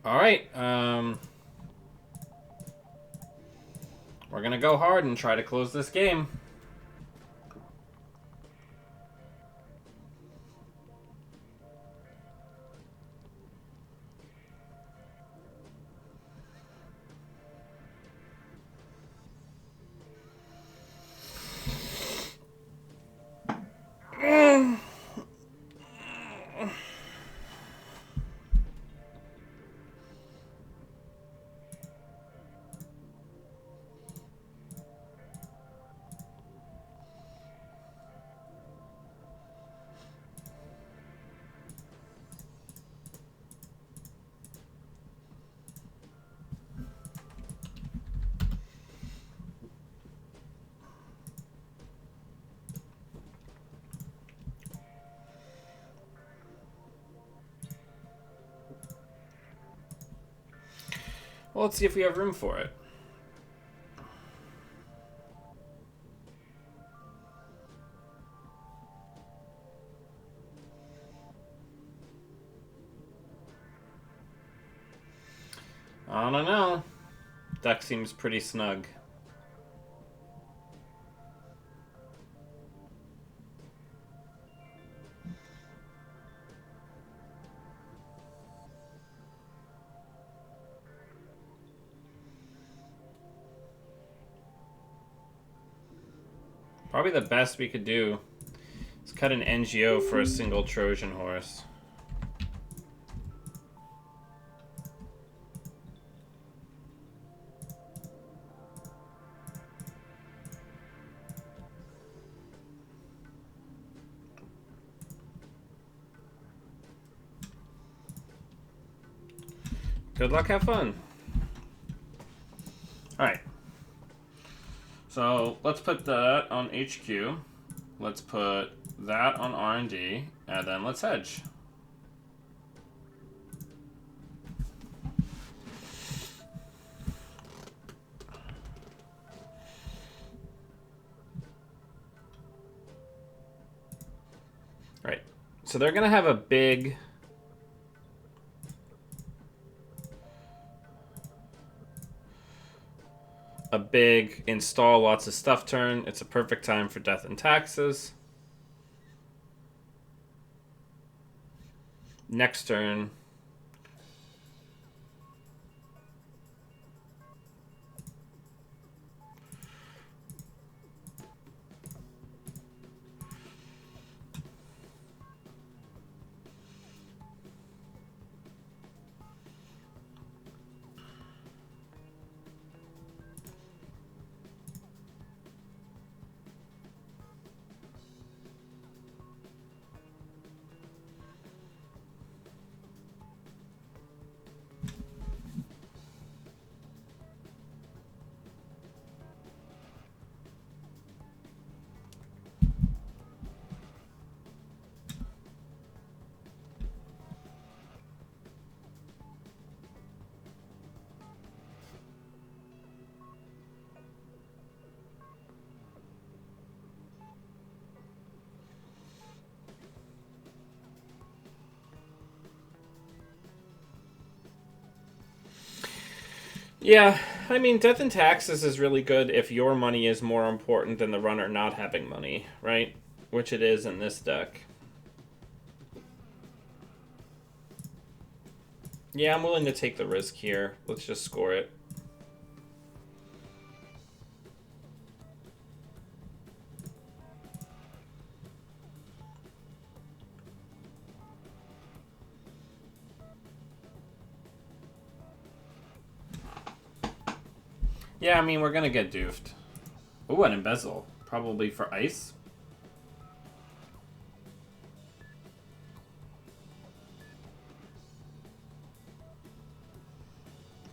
All right. We're gonna go hard and try to close this game. Well, let's see if we have room for it. I don't know. Deck seems pretty snug. Probably the best we could do is cut an NGO for a single Trojan Horse. Good luck, have fun. Alright. So let's put that on HQ. let's put that on R&D, and then let's hedge. Right. So they're going to have a big install lots of stuff turn. It's a perfect time for death and taxes. Next turn, yeah, I mean, death and taxes is really good if your money is more important than the runner not having money, right? Which it is in this deck. Yeah, I'm willing to take the risk here. Let's just score it. Yeah, I mean, we're going to get doofed. Ooh, an embezzle. Probably for ice.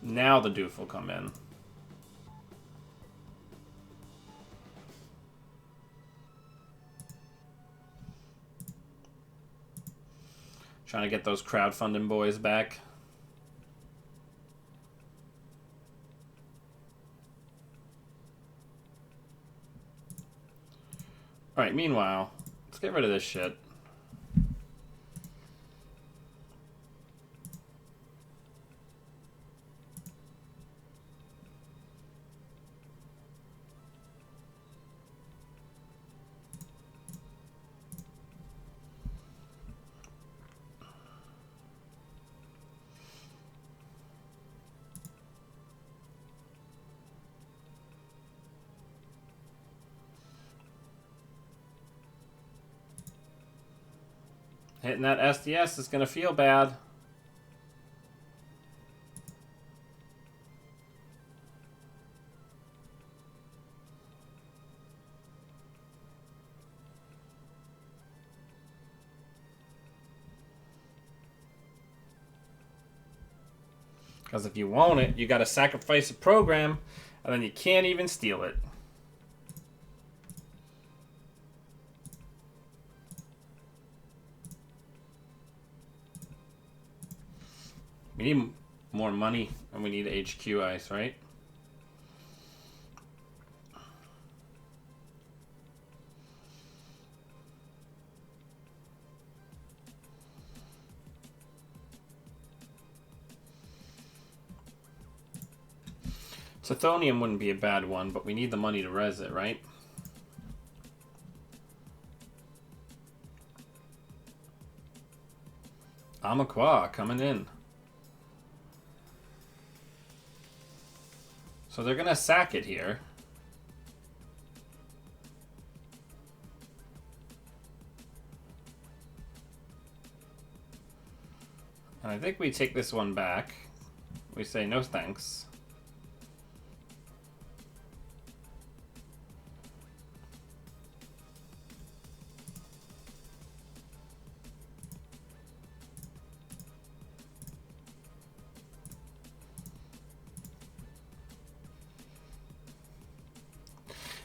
Now the doof will come in. Trying to get those crowdfunding boys back. Alright, meanwhile, let's get rid of this shit. Hitting that SDS is going to feel bad. Because if you want it, you got to sacrifice a program, and then you can't even steal it. We need more money, and we need HQ ice, right? Tithonium wouldn't be a bad one, but we need the money to res it, right? Amakwa coming in. So they're going to sack it here. And I think we take this one back. We say no thanks.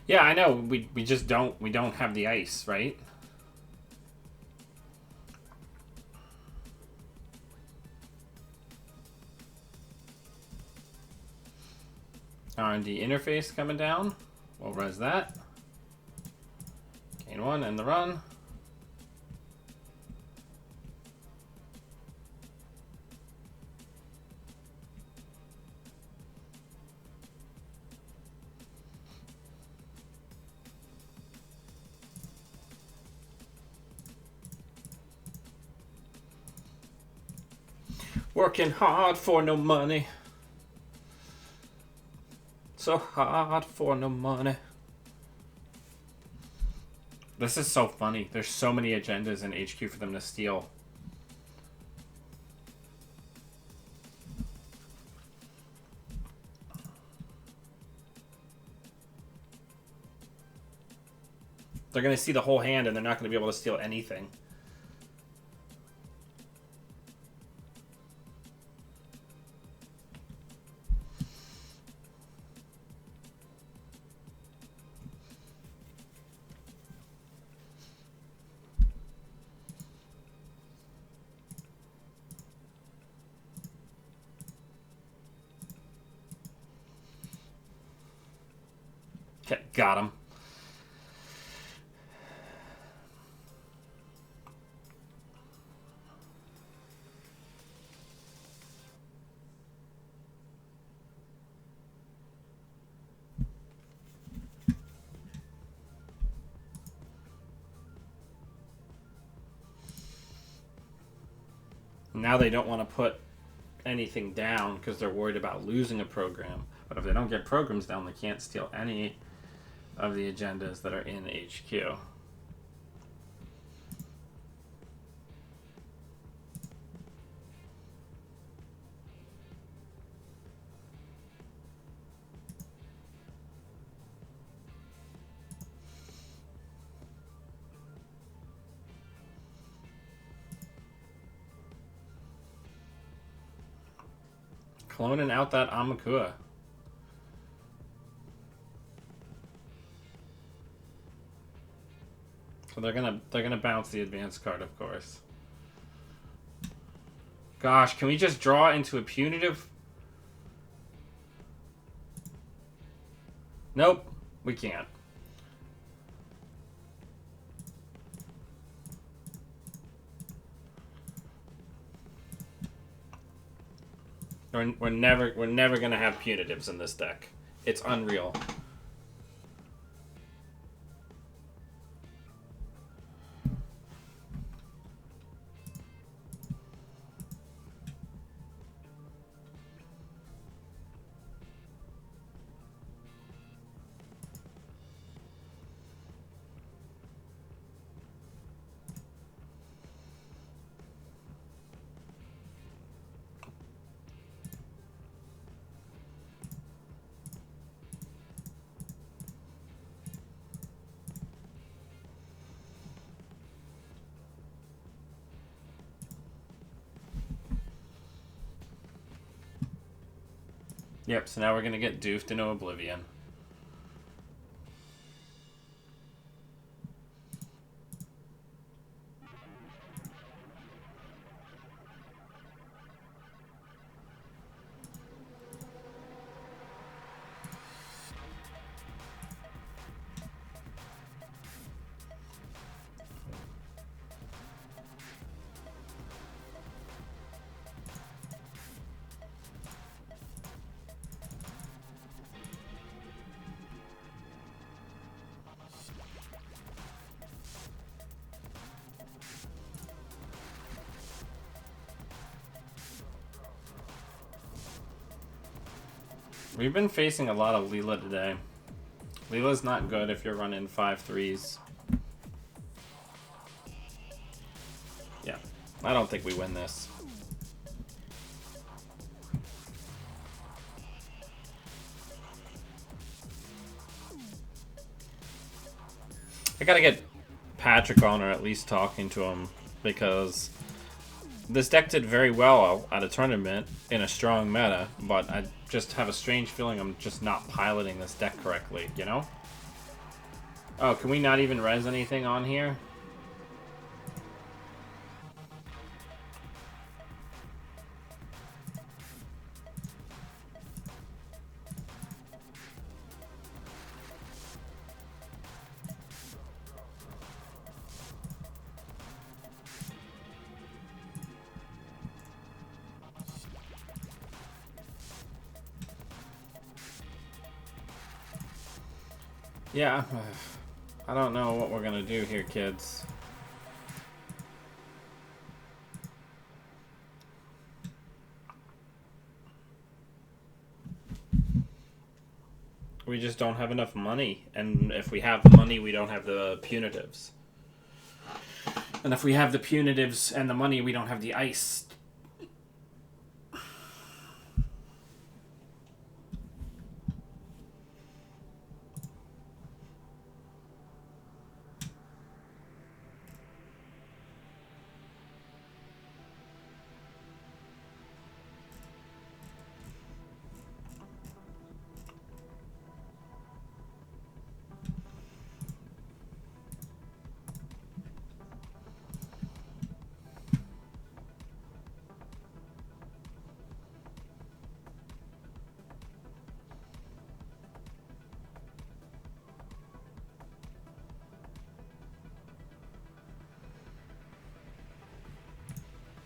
Yeah, I know. We just don't have the ice, right? R&D interface coming down. We'll res that. Gain 1 and the run. Working hard for no money. So hard for no money. This is so funny. There's so many agendas in HQ for them to steal. They're going to see the whole hand and they're not going to be able to steal anything. Okay, got him. Now they don't want to put anything down because they're worried about losing a program. But if they don't get programs down, they can't steal any of the agendas that are in HQ. Cloning out that Amakua. So they're gonna bounce the advanced card, of course. Gosh, can we just draw into a punitive? Nope, we can't. We're never gonna have punitives in this deck. It's unreal. Yep, so now we're gonna get doofed into oblivion. We've been facing a lot of Leela today. Leela's not good if you're running 5-3s. Yeah, I don't think we win this. I gotta get Patrick on, or at least talking to him, because this deck did very well at a tournament in a strong meta, but I just have a strange feeling I'm just not piloting this deck correctly, you know? Oh, can we not even res anything on here? Yeah, I don't know what we're gonna do here, kids. We just don't have enough money, and if we have the money, we don't have the punitives. And if we have the punitives and the money, we don't have the ice.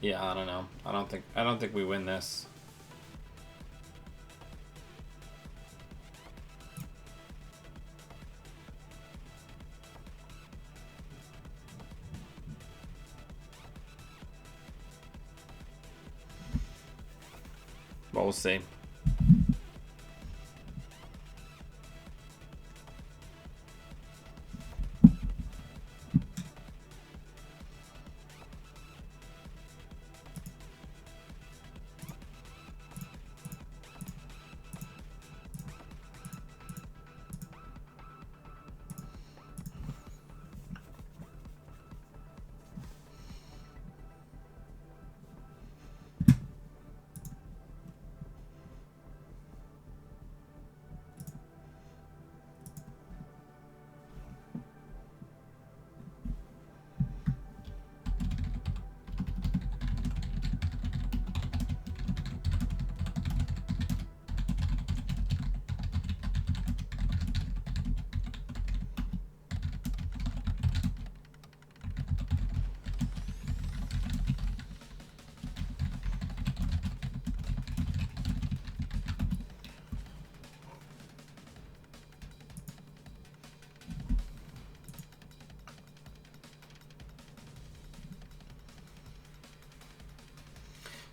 Yeah, I don't know. I don't think we win this. But we'll see.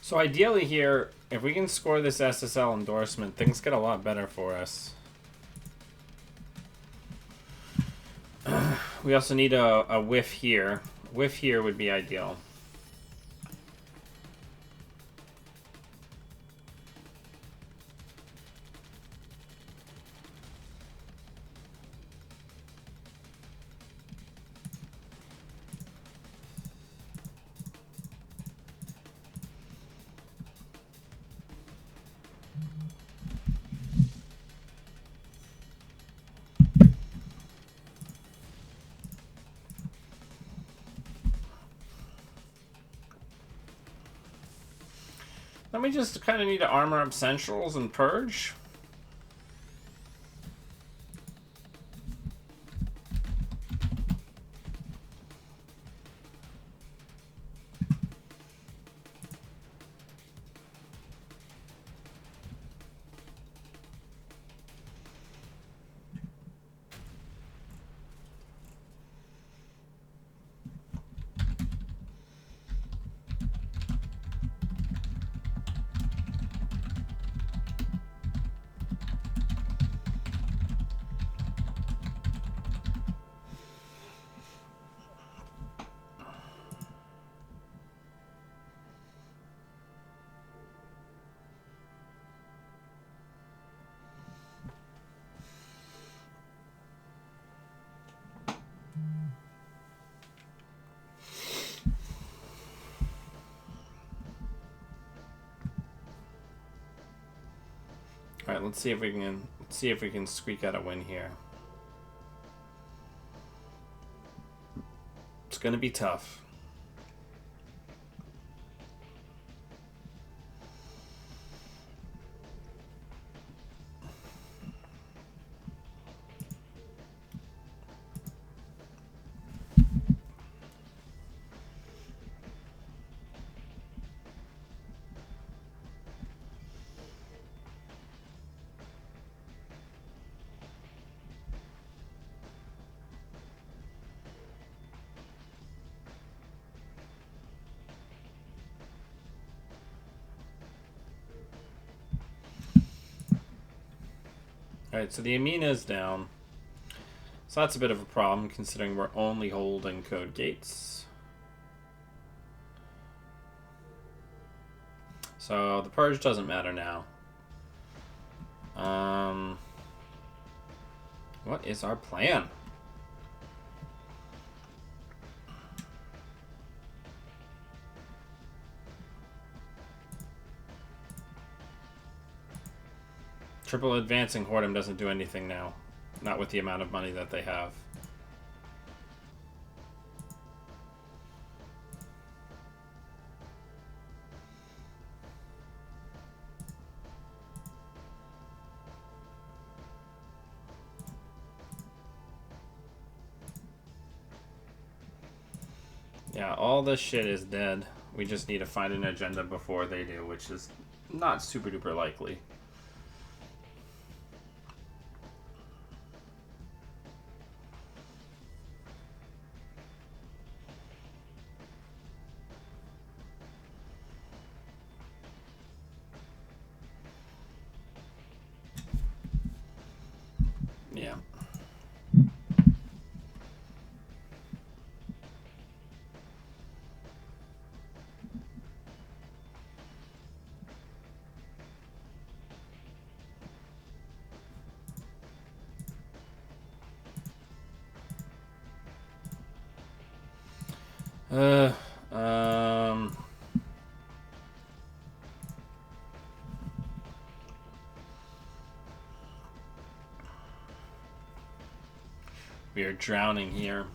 So ideally here, if we can score this SSL endorsement, things get a lot better for us. We also need a whiff here. Whiff here would be ideal. Then we just kind of need to armor up Centrals and Purge. All right, let's see if we can squeak out a win here. going to be tough. Alright, so the Amina is down. So that's a bit of a problem, considering we're only holding code gates. So the purge doesn't matter now. What is our plan? Triple advancing Hordem doesn't do anything now. Not with the amount of money that they have. Yeah, all this shit is dead. We just need to find an agenda before they do, which is not super duper likely. Yeah. We are drowning here.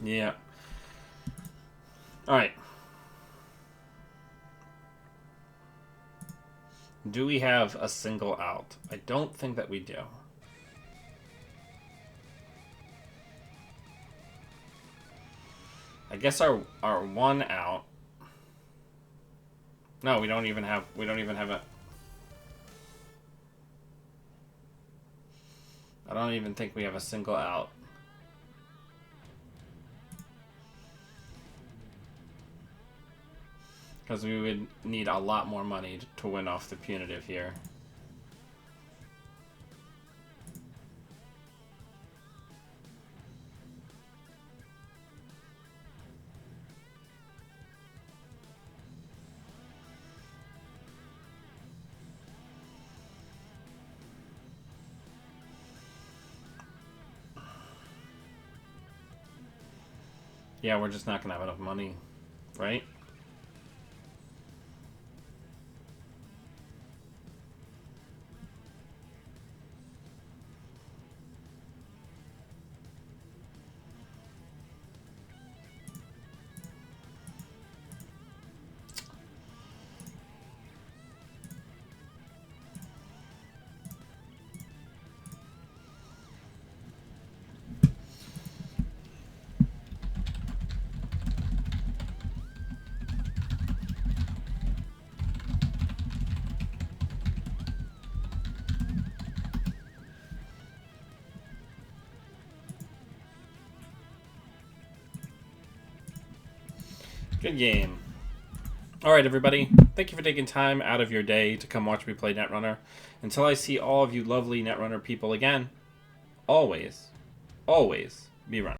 Yeah. Alright. Do we have a single out? I don't think that we do. I guess our one out. No, we don't even have a. I don't even think we have a single out. Because we would need a lot more money to win off the punitive here. Yeah, we're just not going to have enough money, right? Good game. Alright, everybody. Thank you for taking time out of your day to come watch me play Netrunner. Until I see all of you lovely Netrunner people again, always, always be running.